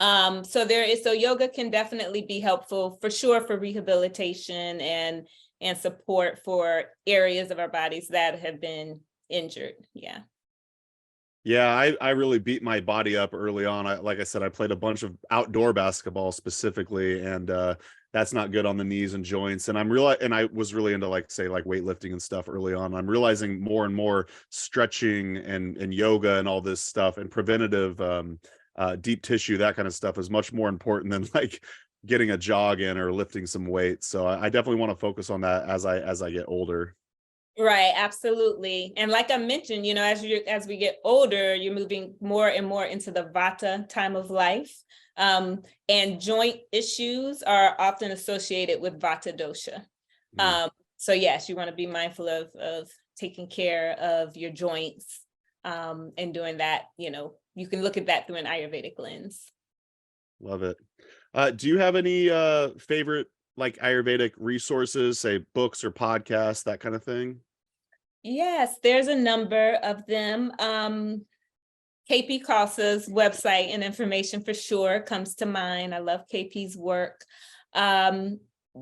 So yoga can definitely be helpful for sure for rehabilitation and support for areas of our bodies that have been injured. Yeah. Yeah, I really beat my body up early on. Like I said, I played a bunch of outdoor basketball specifically, and that's not good on the knees and joints. And I was really into like weightlifting and stuff early on. I'm realizing more and more stretching and yoga and all this stuff and preventative deep tissue, that kind of stuff, is much more important than like getting a jog in or lifting some weights. So I definitely want to focus on that as I get older. Right, absolutely. And like I mentioned, as we get older, you're moving more and more into the Vata time of life. And joint issues are often associated with Vata dosha. So yes, you want to be mindful of taking care of your joints and doing that. You can look at that through an Ayurvedic lens. Love it. Do you have any favorite like Ayurvedic resources, say books or podcasts, that kind of thing? Yes, there's a number of them. KP Khalsa's website and information for sure comes to mind. I love KP's work.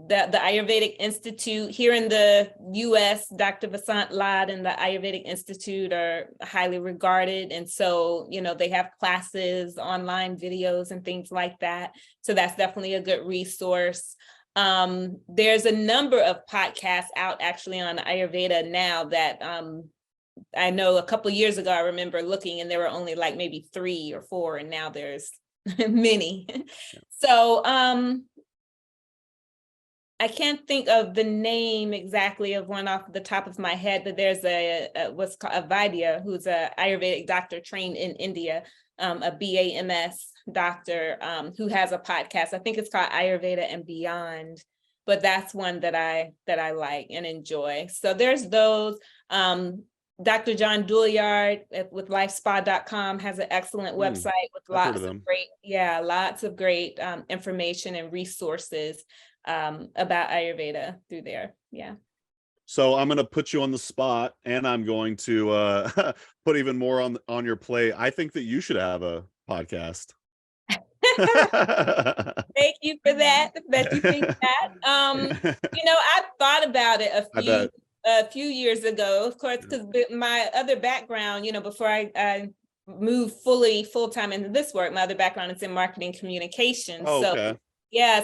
the Ayurvedic Institute here in the US, Dr. Vasant Lad and the Ayurvedic Institute are highly regarded. And so, they have classes, online videos and things like that. So that's definitely a good resource. There's a number of podcasts out actually on Ayurveda now that I know a couple of years ago, I remember looking and there were only like maybe 3 or 4, and now there's many. So, I can't think of the name exactly of one off the top of my head, but there's what's called a Vaidya, who's a Ayurvedic doctor trained in India, a BAMS doctor, who has a podcast. I think it's called Ayurveda and Beyond, but that's one that I like and enjoy. So there's those. Dr. John Douillard with lifespa.com has an excellent website with lots of great information and resources about Ayurveda through there. Yeah. So I'm going to put you on the spot, and I'm going to put even more on your plate. I think that you should have a podcast. Thank you for that you think that. I thought about it a few years ago, of course, because my other background, before I moved full-time into this work, my other background is in marketing communications. Okay.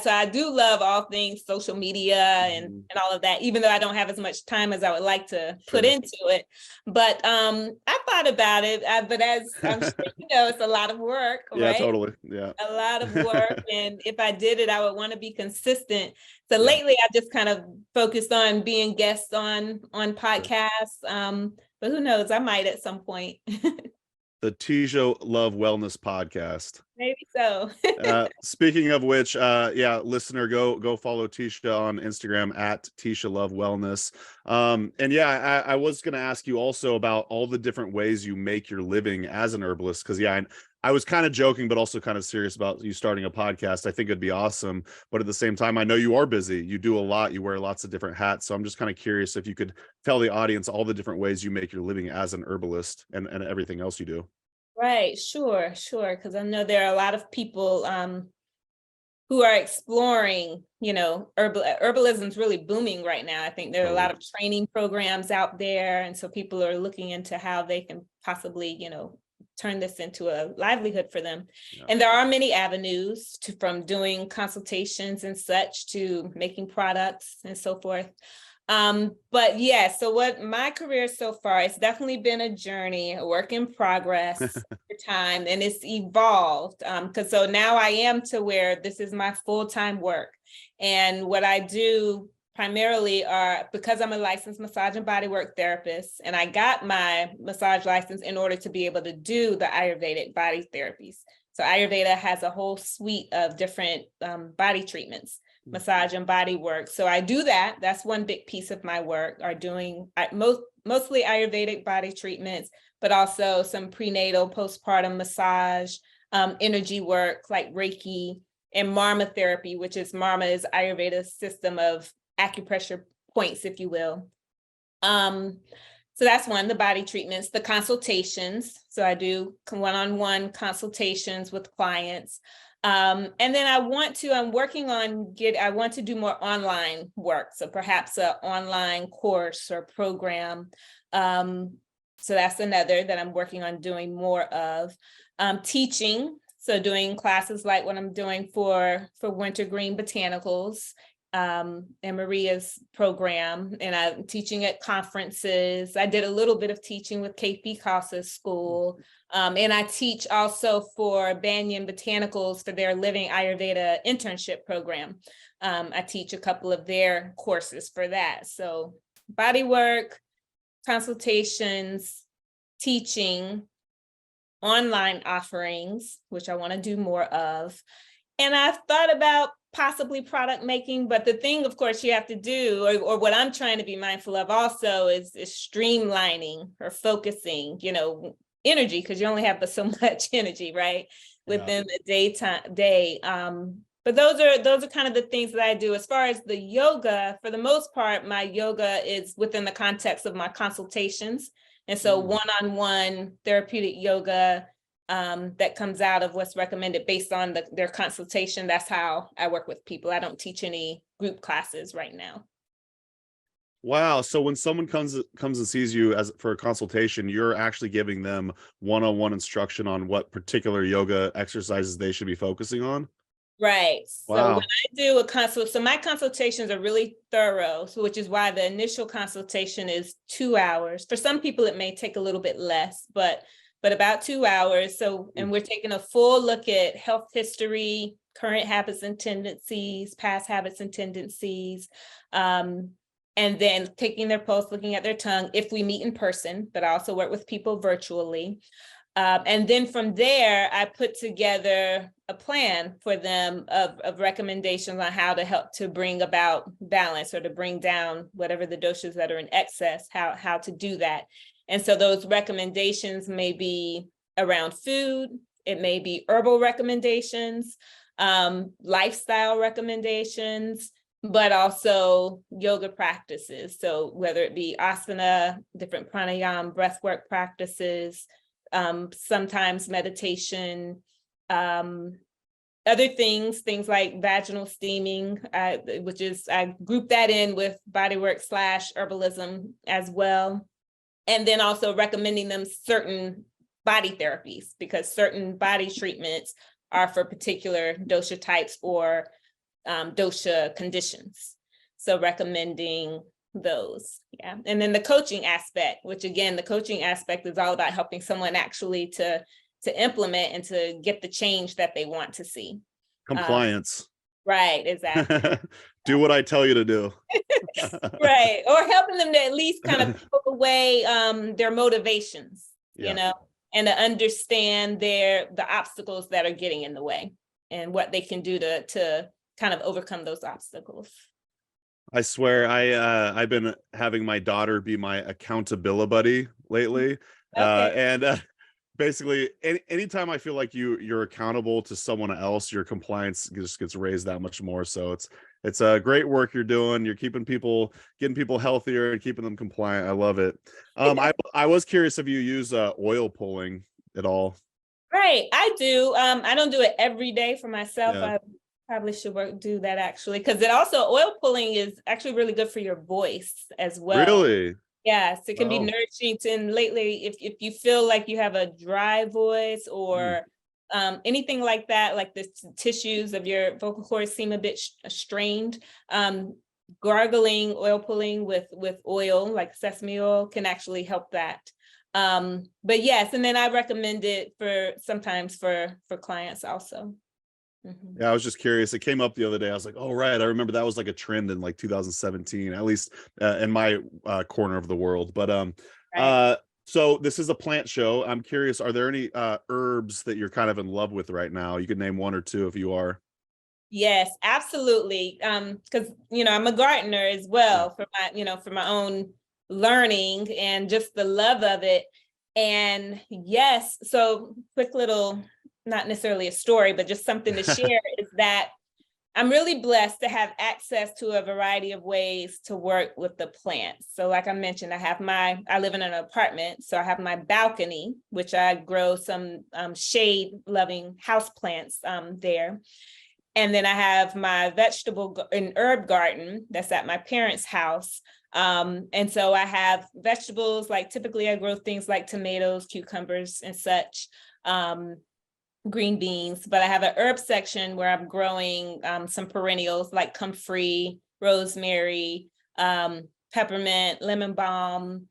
So I do love all things social media and all of that, even though I don't have as much time as I would like to put into it. But I thought about it, but as I'm sure it's a lot of work, right? Yeah, totally. Yeah. A lot of work. And if I did it, I would want to be consistent. So lately I just kind of focused on being guests on podcasts. But who knows, I might at some point. The Tesia Love Wellness Podcast. Maybe so. Speaking of which, listener, go follow Tesia on Instagram at Tesia Love Wellness. I was going to ask you also about all the different ways you make your living as an herbalist, because I was kind of joking, but also kind of serious about you starting a podcast. I think it'd be awesome. But at the same time, I know you are busy. You do a lot. You wear lots of different hats. So I'm just kind of curious if you could tell the audience all the different ways you make your living as an herbalist and everything else you do. Right. Sure. Because I know there are a lot of people who are exploring, herbalism is really booming right now. I think there are a lot of training programs out there. And so people are looking into how they can possibly, turn this into a livelihood for them. Yeah. And there are many avenues from doing consultations and such to making products and so forth. So what my career so far, it's definitely been a journey, a work in progress over time, and it's evolved. So now I am to where this is my full-time work. And what I do primarily because I'm a licensed massage and bodywork therapist, and I got my massage license in order to be able to do the Ayurvedic body therapies. So Ayurveda has a whole suite of different body treatments, massage and body work. So I do that. That's one big piece of my work, are doing mostly Ayurvedic body treatments, but also some prenatal, postpartum massage, energy work like Reiki, and Marma therapy, which is Ayurveda's system of acupressure points, if you will. So that's one, the body treatments, the consultations. So I do one-on-one consultations with clients. And then I want to do more online work. So perhaps an online course or program. So that's another that I'm working on doing more of. Teaching. So doing classes like what I'm doing for Wintergreen Botanicals, and Maria's program, and I'm teaching at conferences. I did a little bit of teaching with KP Khalsa's school, and I teach also for Banyan Botanicals for their Living Ayurveda internship program. I teach a couple of their courses for that. So body work, consultations, teaching, online offerings, which I want to do more of. And I've thought about possibly product making, but the thing, of course, you have to do, or what I'm trying to be mindful of also is streamlining or focusing, energy, because you only have but so much energy, right, within the day. But those are kind of the things that I do. As far as the yoga, for the most part, my yoga is within the context of my consultations. And so one-on-one therapeutic yoga, that comes out of what's recommended based on their consultation. That's how I work with people. I don't teach any group classes right now. Wow. So when someone comes and sees you as for a consultation, you're actually giving them one-on-one instruction on what particular yoga exercises they should be focusing on? Right. So Wow. when I do a consult, so my consultations are really thorough, so which is why the initial consultation is 2 hours. For some people, it may take a little bit less, but about 2 hours. So, and we're taking a full look at health history, current habits and tendencies, past habits and tendencies, and then taking their pulse, looking at their tongue if we meet in person, but I also work with people virtually. And then from there, I put together a plan for them of recommendations on how to help to bring about balance or to bring down whatever the doshas that are in excess, how to do that. And so those recommendations may be around food, it may be herbal recommendations, lifestyle recommendations, but also yoga practices. So whether it be asana, different pranayama, breathwork practices, sometimes meditation, other things like vaginal steaming, which is, I group that in with bodywork / herbalism as well. And then also recommending them certain body therapies, because certain body treatments are for particular dosha types or dosha conditions. So recommending those. Yeah. And then the coaching aspect, which again, the coaching aspect is all about helping someone actually to implement and to get the change that they want to see. Compliance. Right, exactly. Do what I tell you to do. Right. Or helping them to at least kind of put away their motivations, you know, and to understand the obstacles that are getting in the way and what they can do to kind of overcome those obstacles. I swear, I've been having my daughter be my accountability buddy lately. And basically anytime I feel like you're accountable to someone else, your compliance just gets raised that much more. So it's a great work you're doing. You're getting people healthier and keeping them compliant. I love it. I was curious if you use oil pulling at all. Right, I do. I don't do it every day for myself. Yeah. I probably should do that actually, because it also, oil pulling is actually really good for your voice as well. Really? Yes, it can be nourishing and lately if you feel like you have a dry voice or anything like that, like the tissues of your vocal cords seem a bit strained, gargling, oil pulling with oil like sesame oil can actually help that. But yes, and then I recommend it sometimes for clients also. Yeah, I was just curious. It came up the other day. I was like, oh, right. I remember that was like a trend in like 2017, at least in my corner of the world. But so this is a plant show. I'm curious, are there any herbs that you're kind of in love with right now? You could name one or two if you are. Yes, absolutely. Because I'm a gardener as well for my own learning and just the love of it. And yes, so quick little, not necessarily a story, but just something to share is that I'm really blessed to have access to a variety of ways to work with the plants. So like I mentioned, I live in an apartment, so I have my balcony, which I grow some shade loving house plants there. And then I have my vegetable and herb garden that's at my parents' house. And so I have vegetables, like typically I grow things like tomatoes, cucumbers and such. Green beans, but I have an herb section where I'm growing some perennials like comfrey, rosemary, peppermint, lemon balm.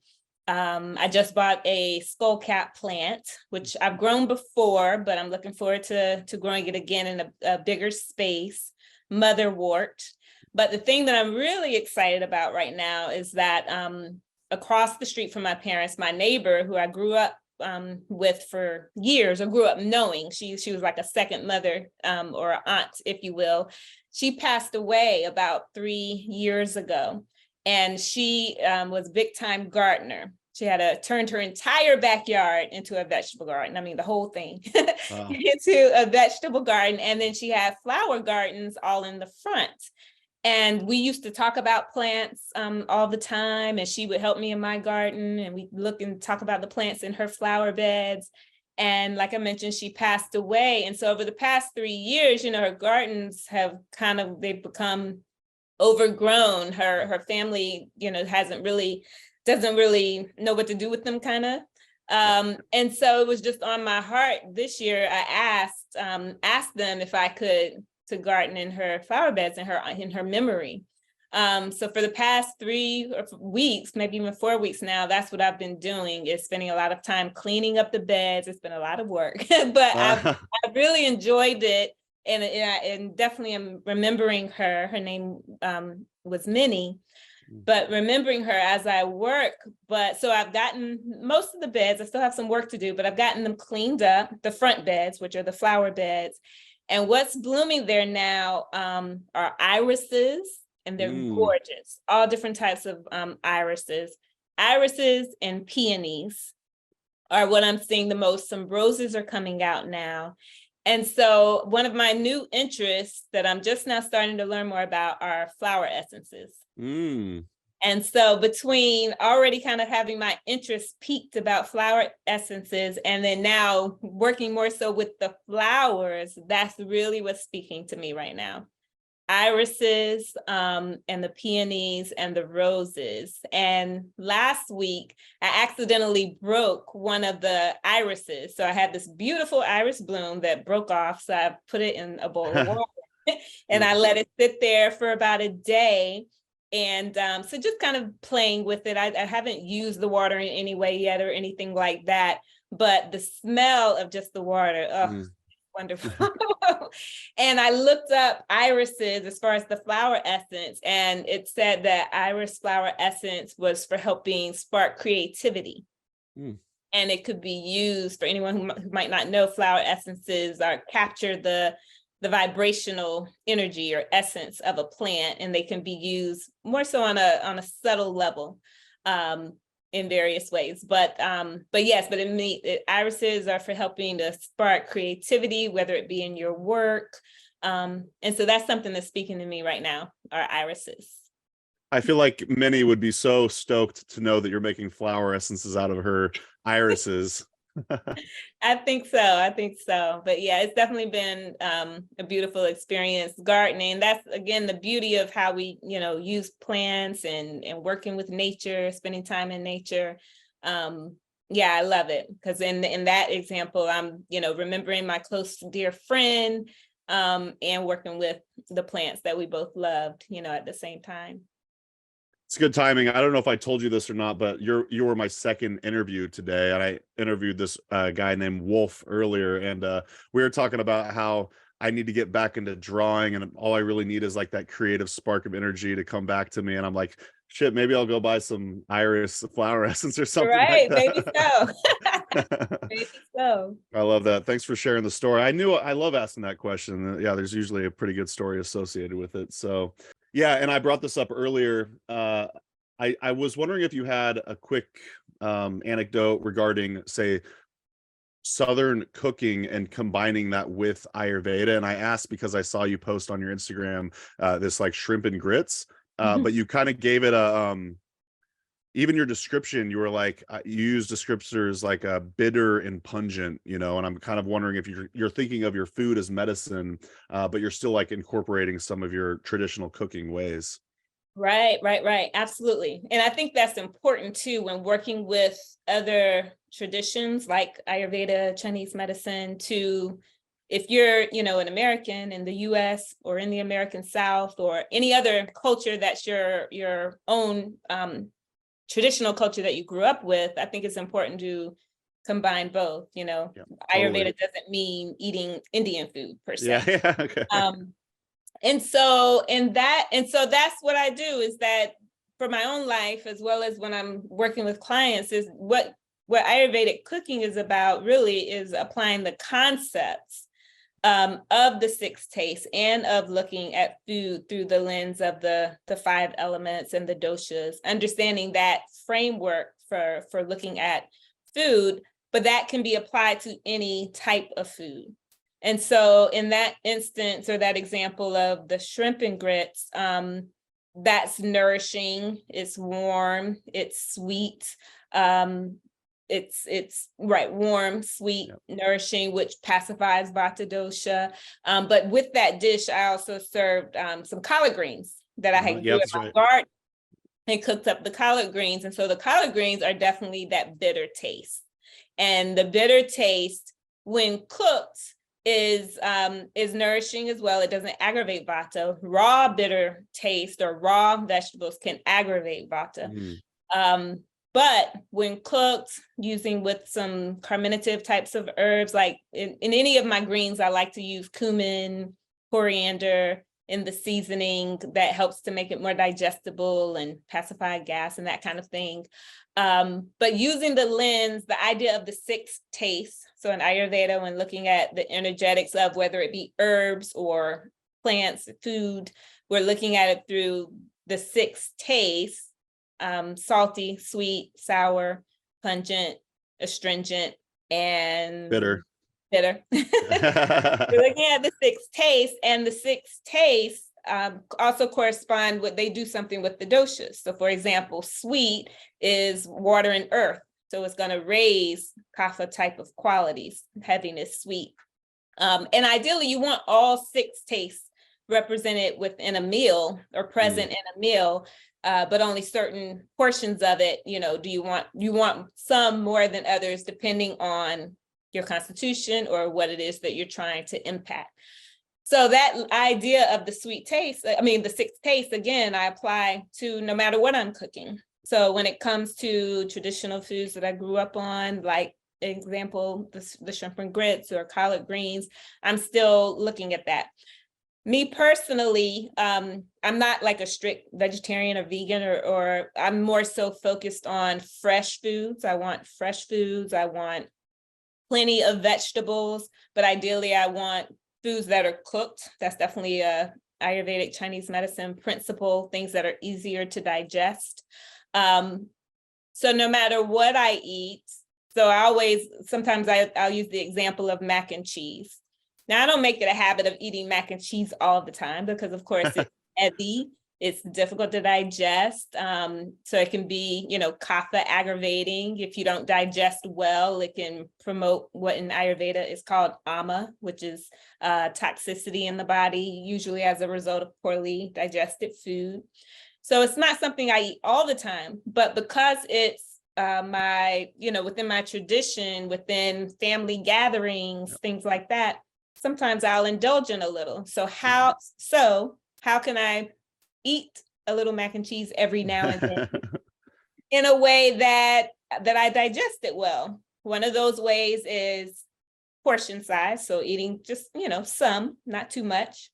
I just bought a skullcap plant, which I've grown before, but I'm looking forward to growing it again in a bigger space, motherwort. But the thing that I'm really excited about right now is that across the street from my parents, my neighbor who I grew up with for years, or grew up knowing, she was like a second mother or aunt, if you will. She passed away about 3 years ago, and she was a big time gardener. She had turned her entire backyard into a vegetable garden. I mean, the whole thing into a vegetable garden. And then she had flower gardens all in the front. And we used to talk about plants all the time, and she would help me in my garden, and we look and talk about the plants in her flower beds. And like I mentioned, she passed away. And so over the past 3 years, her gardens have they've become overgrown. Her family, doesn't really know what to do with them, kind of. And so it was just on my heart this year. I asked them if I could to garden in her flower beds in her memory. So for the past 3 weeks, maybe even 4 weeks now, that's what I've been doing, is spending a lot of time cleaning up the beds. It's been a lot of work, but I've really enjoyed it. And definitely am remembering her. Her name was Minnie, but remembering her as I work. But so I've gotten most of the beds. I still have some work to do, but I've gotten them cleaned up, the front beds, which are the flower beds. And what's blooming there now are irises. And they're gorgeous, all different types of irises. Irises and peonies are what I'm seeing the most. Some roses are coming out now. And so one of my new interests that I'm just now starting to learn more about are flower essences. And so between already kind of having my interest peaked about flower essences and then now working more so with the flowers, that's really what's speaking to me right now. Irises and the peonies and the roses. And last week, I accidentally broke one of the irises. So I had this beautiful iris bloom that broke off. So I put it in a bowl of water and I let it sit there for about a day. And so just kind of playing with it. I haven't used the water in any way yet or anything like that. But the smell of just the water, wonderful. And I looked up irises as far as the flower essence, and it said that iris flower essence was for helping spark creativity. And it could be used for anyone who might not know, flower essences capture the vibrational energy or essence of a plant, and they can be used more so on a subtle level. In various ways, but irises are for helping to spark creativity, whether it be in your work, and so that's something that's speaking to me right now, are irises. I feel like Minnie would be so stoked to know that you're making flower essences out of her irises. I think so. But yeah, it's definitely been a beautiful experience gardening. That's again the beauty of how we, use plants and working with nature, spending time in nature. Yeah, I love it because in that example, I'm, remembering my close dear friend and working with the plants that we both loved, at the same time. It's good timing. I don't know if I told you this or not, but you were my second interview today, and I interviewed this guy named Wolf earlier, and we were talking about how I need to get back into drawing, and all I really need is like that creative spark of energy to come back to me. And I'm like, shit, maybe I'll go buy some iris flower essence or something. Right, like that. maybe so. Maybe so. I love that. Thanks for sharing the story. I love asking that question. Yeah, there's usually a pretty good story associated with it. So yeah, and I brought this up earlier. I was wondering if you had a quick anecdote regarding, say, Southern cooking and combining that with Ayurveda. And I asked because I saw you post on your Instagram this like shrimp and grits, but you kind of gave it even your description, you were like, you used descriptors like bitter and pungent, and I'm kind of wondering if you're thinking of your food as medicine, but you're still like incorporating some of your traditional cooking ways. Right. Absolutely. And I think that's important too, when working with other traditions like Ayurveda, Chinese medicine, if you're, an American in the US or in the American South or any other culture that's your own, traditional culture that you grew up with, I think it's important to combine both, Yeah, Ayurveda doesn't mean eating Indian food per se. Yeah. Okay. And so that's what I do, is that for my own life, as well as when I'm working with clients, is what Ayurvedic cooking is about really is applying the concepts of the 6 tastes and of looking at food through the lens of the 5 elements and the doshas, understanding that framework for looking at food, but that can be applied to any type of food. And so in that instance, or that example of the shrimp and grits, that's nourishing, it's warm, it's sweet, it's right, warm, sweet, nourishing, which pacifies Vata dosha. But with that dish, I also served some collard greens that I had grew in my garden and cooked up the collard greens. And so the collard greens are definitely that bitter taste. And the bitter taste, when cooked, is nourishing as well. It doesn't aggravate Vata. Raw bitter taste or raw vegetables can aggravate Vata. But when cooked using with some carminative types of herbs, like in any of my greens, I like to use cumin, coriander in the seasoning. That helps to make it more digestible and pacify gas and that kind of thing. But using the lens, the idea of the 6 tastes. So in Ayurveda, when looking at the energetics of whether it be herbs or plants, food, we're looking at it through the 6 tastes. Salty, sweet, sour, pungent, astringent, and bitter. We're looking at the 6 tastes, and the 6 tastes also correspond with, they do something with the doshas. So for example, sweet is water and earth. So it's going to raise kapha type of qualities, heaviness, sweet. And ideally you want all 6 tastes represented within a meal or present in a meal. But only certain portions of it, do you want some more than others, depending on your constitution or what it is that you're trying to impact. So that idea of the sweet taste, the 6 tastes, again, I apply to no matter what I'm cooking. So when it comes to traditional foods that I grew up on, like example, the shrimp and grits or collard greens, I'm still looking at that. Me personally, I'm not like a strict vegetarian or vegan, or I'm more so focused on fresh foods. I want fresh foods. I want plenty of vegetables, but ideally I want foods that are cooked. That's definitely a Ayurvedic Chinese medicine principle, things that are easier to digest. So no matter what I eat, sometimes I'll use the example of mac and cheese. Now, I don't make it a habit of eating mac and cheese all the time because, of course, it's heavy. It's difficult to digest. So it can be, kapha aggravating. If you don't digest well, it can promote what in Ayurveda is called ama, which is toxicity in the body, usually as a result of poorly digested food. So it's not something I eat all the time, but because it's within my tradition, within family gatherings, things like that, sometimes I'll indulge in a little. So how can I eat a little mac and cheese every now and then in a way that I digest it well? One of those ways is portion size. So eating just, some, not too much,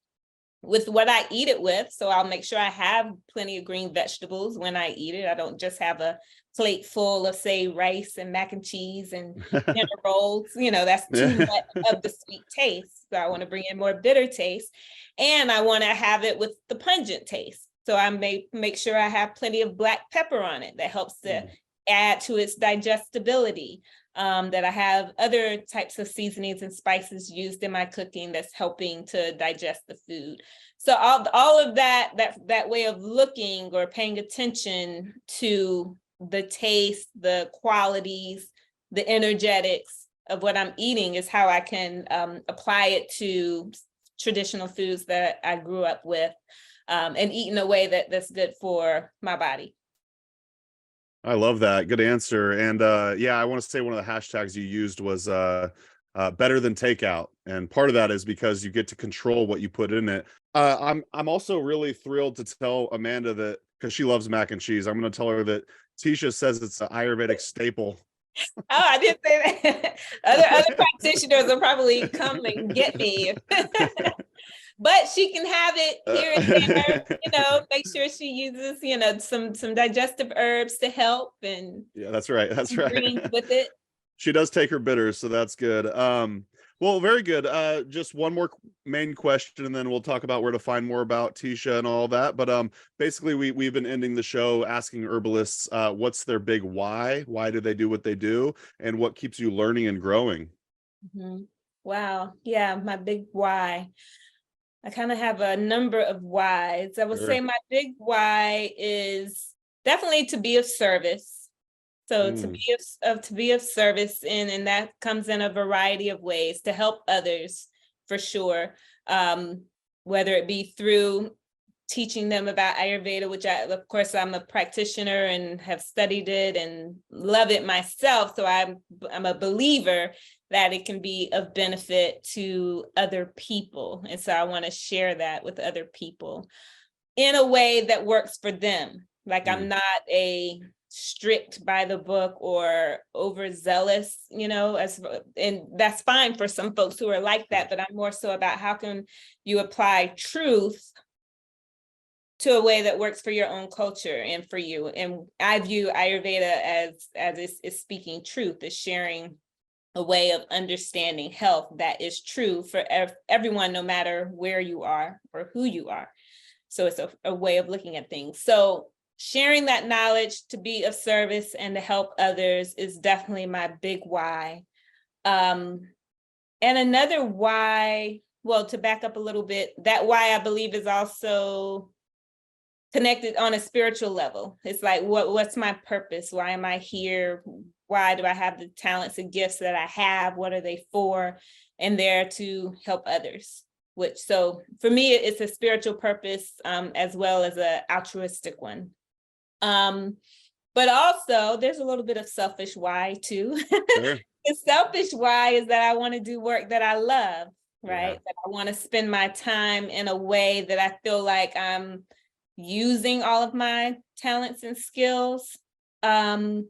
with what I eat it with. So I'll make sure I have plenty of green vegetables when I eat it. I don't just have a plate full of, say, rice and mac and cheese and dinner rolls. That's too much of the sweet taste. So I want to bring in more bitter taste, and I want to have it with the pungent taste. So I may make sure I have plenty of black pepper on it. That helps to add to its digestibility. That I have other types of seasonings and spices used in my cooking that's helping to digest the food. So all of that way of looking or paying attention to the taste, the qualities, the energetics of what I'm eating is how I can apply it to traditional foods that I grew up with and eat in a way that's good for my body. I love that. Good answer. And I want to say one of the hashtags you used was better than takeout. And part of that is because you get to control what you put in it. I'm also really thrilled to tell Amanda that, because she loves mac and cheese, I'm going to tell her that Tesia says it's an Ayurvedic staple. Oh, I didn't say that. Other practitioners will probably come and get me. But she can have it here and there, make sure she uses, some digestive herbs to help. And yeah, that's right. That's right. With it. She does take her bitters, so that's good. Well, very good. Just one more main question, and then we'll talk about where to find more about Tesia and all that. But basically, we've been ending the show asking herbalists what's their big why? Why do they do what they do? And what keeps you learning and growing? Mm-hmm. Wow. Yeah, my big why. I kind of have a number of whys. I would say my big why is definitely to be of service. So Mm. to be of service, and that comes in a variety of ways to help others, for sure. Whether it be through teaching them about Ayurveda, which of course, I'm a practitioner and have studied it and love it myself. So I'm a believer that it can be of benefit to other people. And so I want to share that with other people in a way that works for them. Like I'm not a strict by the book or overzealous, and that's fine for some folks who are like that, but I'm more so about how can you apply truth to a way that works for your own culture and for you. And I view Ayurveda as is speaking truth, is sharing a way of understanding health that is true for everyone, no matter where you are or who you are. So it's a way of looking at things. So sharing that knowledge to be of service and to help others is definitely my big why. And another why, well, to back up a little bit, that why I believe is also connected on a spiritual level. It's like, what's my purpose? Why am I here? Why do I have the talents and gifts that I have? What are they for? And they're to help others. So for me, it's a spiritual purpose, as well as an altruistic one. But also there's a little bit of selfish why too. Sure. The selfish why is that I want to do work that I love, right? Yeah. That I want to spend my time in a way that I feel like I'm using all of my talents and skills. And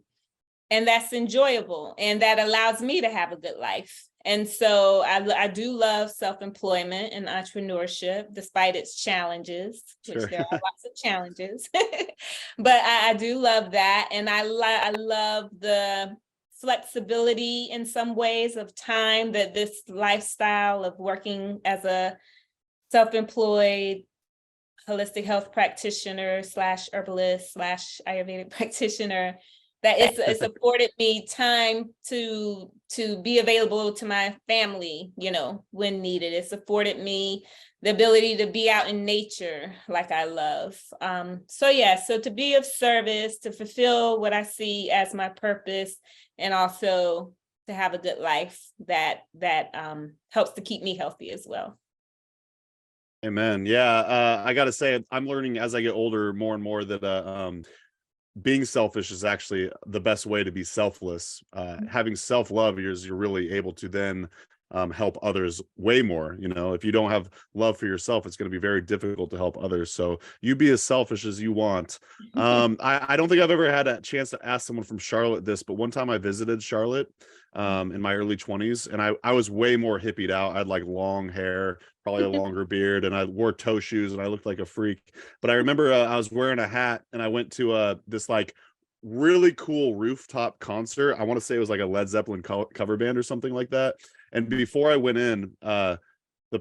that's enjoyable, and that allows me to have a good life. And so I do love self-employment and entrepreneurship, despite its challenges, which Sure. there are lots of challenges. But I do love that. And I love the flexibility in some ways of time that this lifestyle of working as a self-employed holistic health practitioner / herbalist / Ayurvedic practitioner, that it's afforded me time to be available to my family, when needed. It's afforded me the ability to be out in nature like I love. So to be of service, to fulfill what I see as my purpose, and also to have a good life that helps to keep me healthy as well. Amen. Yeah. I got to say, I'm learning as I get older more and more that being selfish is actually the best way to be selfless. Having self-love, you're really able to then help others way more. If you don't have love for yourself, it's going to be very difficult to help others. So you be as selfish as you want. I don't think I've ever had a chance to ask someone from Charlotte this, but one time I visited Charlotte in my early 20s, and I was way more hippied out. I had like long hair, probably a longer beard, and I wore toe shoes, and I looked like a freak. But I remember I was wearing a hat, and I went to this like really cool rooftop concert. I want to say it was like a Led Zeppelin cover band or something like that. And before I went in, the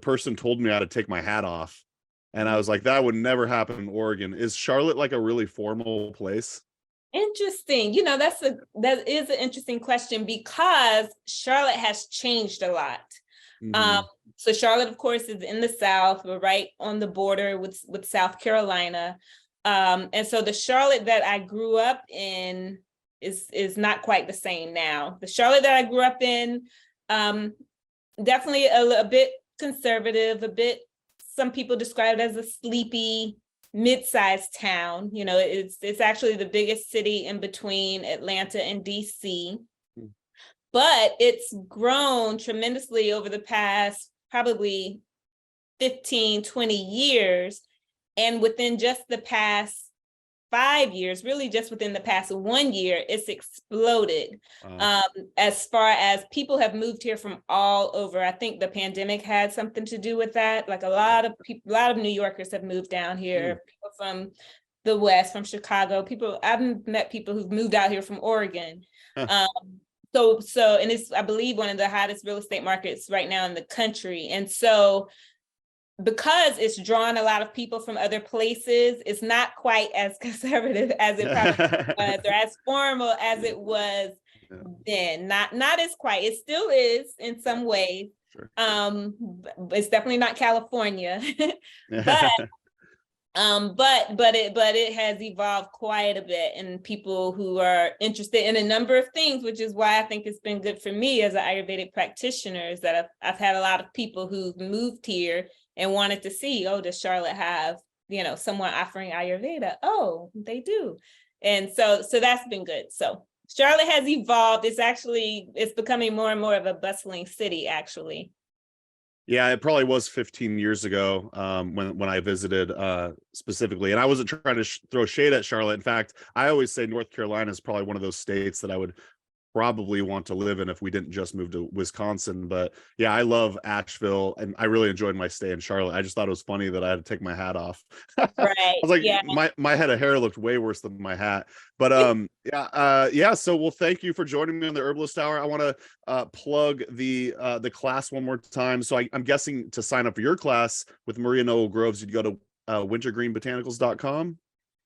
person told me I had to take my hat off. And I was like, that would never happen in Oregon. Is Charlotte like a really formal place? Interesting. That is an interesting question, because Charlotte has changed a lot. So Charlotte, of course, is in the South. We're right on the border with South Carolina. And so the Charlotte that I grew up in is not quite the same now. The Charlotte that I grew up in, definitely a bit conservative, some people describe it as a sleepy mid-sized town. It's actually the biggest city in between Atlanta and DC. But it's grown tremendously over the past probably 15, 20 years. And within just the past 5 years, really just within the past 1 year, it's exploded. As far as people have moved here from all over. I think the pandemic had something to do with that. Like a lot of New Yorkers have moved down here, people from the West, from Chicago, I've met people who've moved out here from Oregon. So, and it's, I believe, one of the hottest real estate markets right now in the country. And so, because it's drawn a lot of people from other places, it's not quite as conservative as it probably was, or as formal as it was then. Not as quite. It still is in some ways. Sure. It's definitely not California. But But it has evolved quite a bit, and people who are interested in a number of things, which is why I think it's been good for me as an Ayurvedic practitioner, is that I've had a lot of people who've moved here and wanted to see, oh, does Charlotte have, someone offering Ayurveda? Oh, they do. And so that's been good. So Charlotte has evolved. It's becoming more and more of a bustling city, actually. Yeah, it probably was 15 years ago when I visited specifically, and I wasn't trying to throw shade at Charlotte. In fact, I always say North Carolina is probably one of those states that I would probably want to live in if we didn't just move to Wisconsin. But yeah, I love Asheville, and I really enjoyed my stay in Charlotte. I just thought it was funny that I had to take my hat off. I Right. was like, Yeah. my head of hair looked way worse than my hat. But yeah. So well, thank you for joining me on the Herbalist Hour. I want to plug the class one more time. So I'm guessing to sign up for your class with Maria Noel Groves, you'd go to wintergreenbotanicals.com.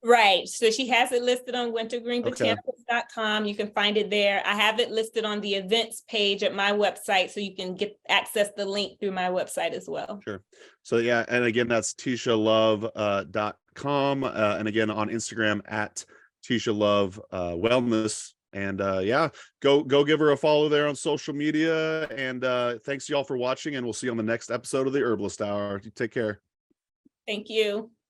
Right. So she has it listed on Okay. wintergreenbotanicals.com. You can find it there. I have it listed on the events page at my website, so you can access the link through my website as well. Sure. So yeah, and again, that's tesialove.com. And again, on Instagram at Tesia Love Wellness. And yeah, go give her a follow there on social media. And thanks y'all for watching, and we'll see you on the next episode of the Herbalist Hour. Take care. Thank you.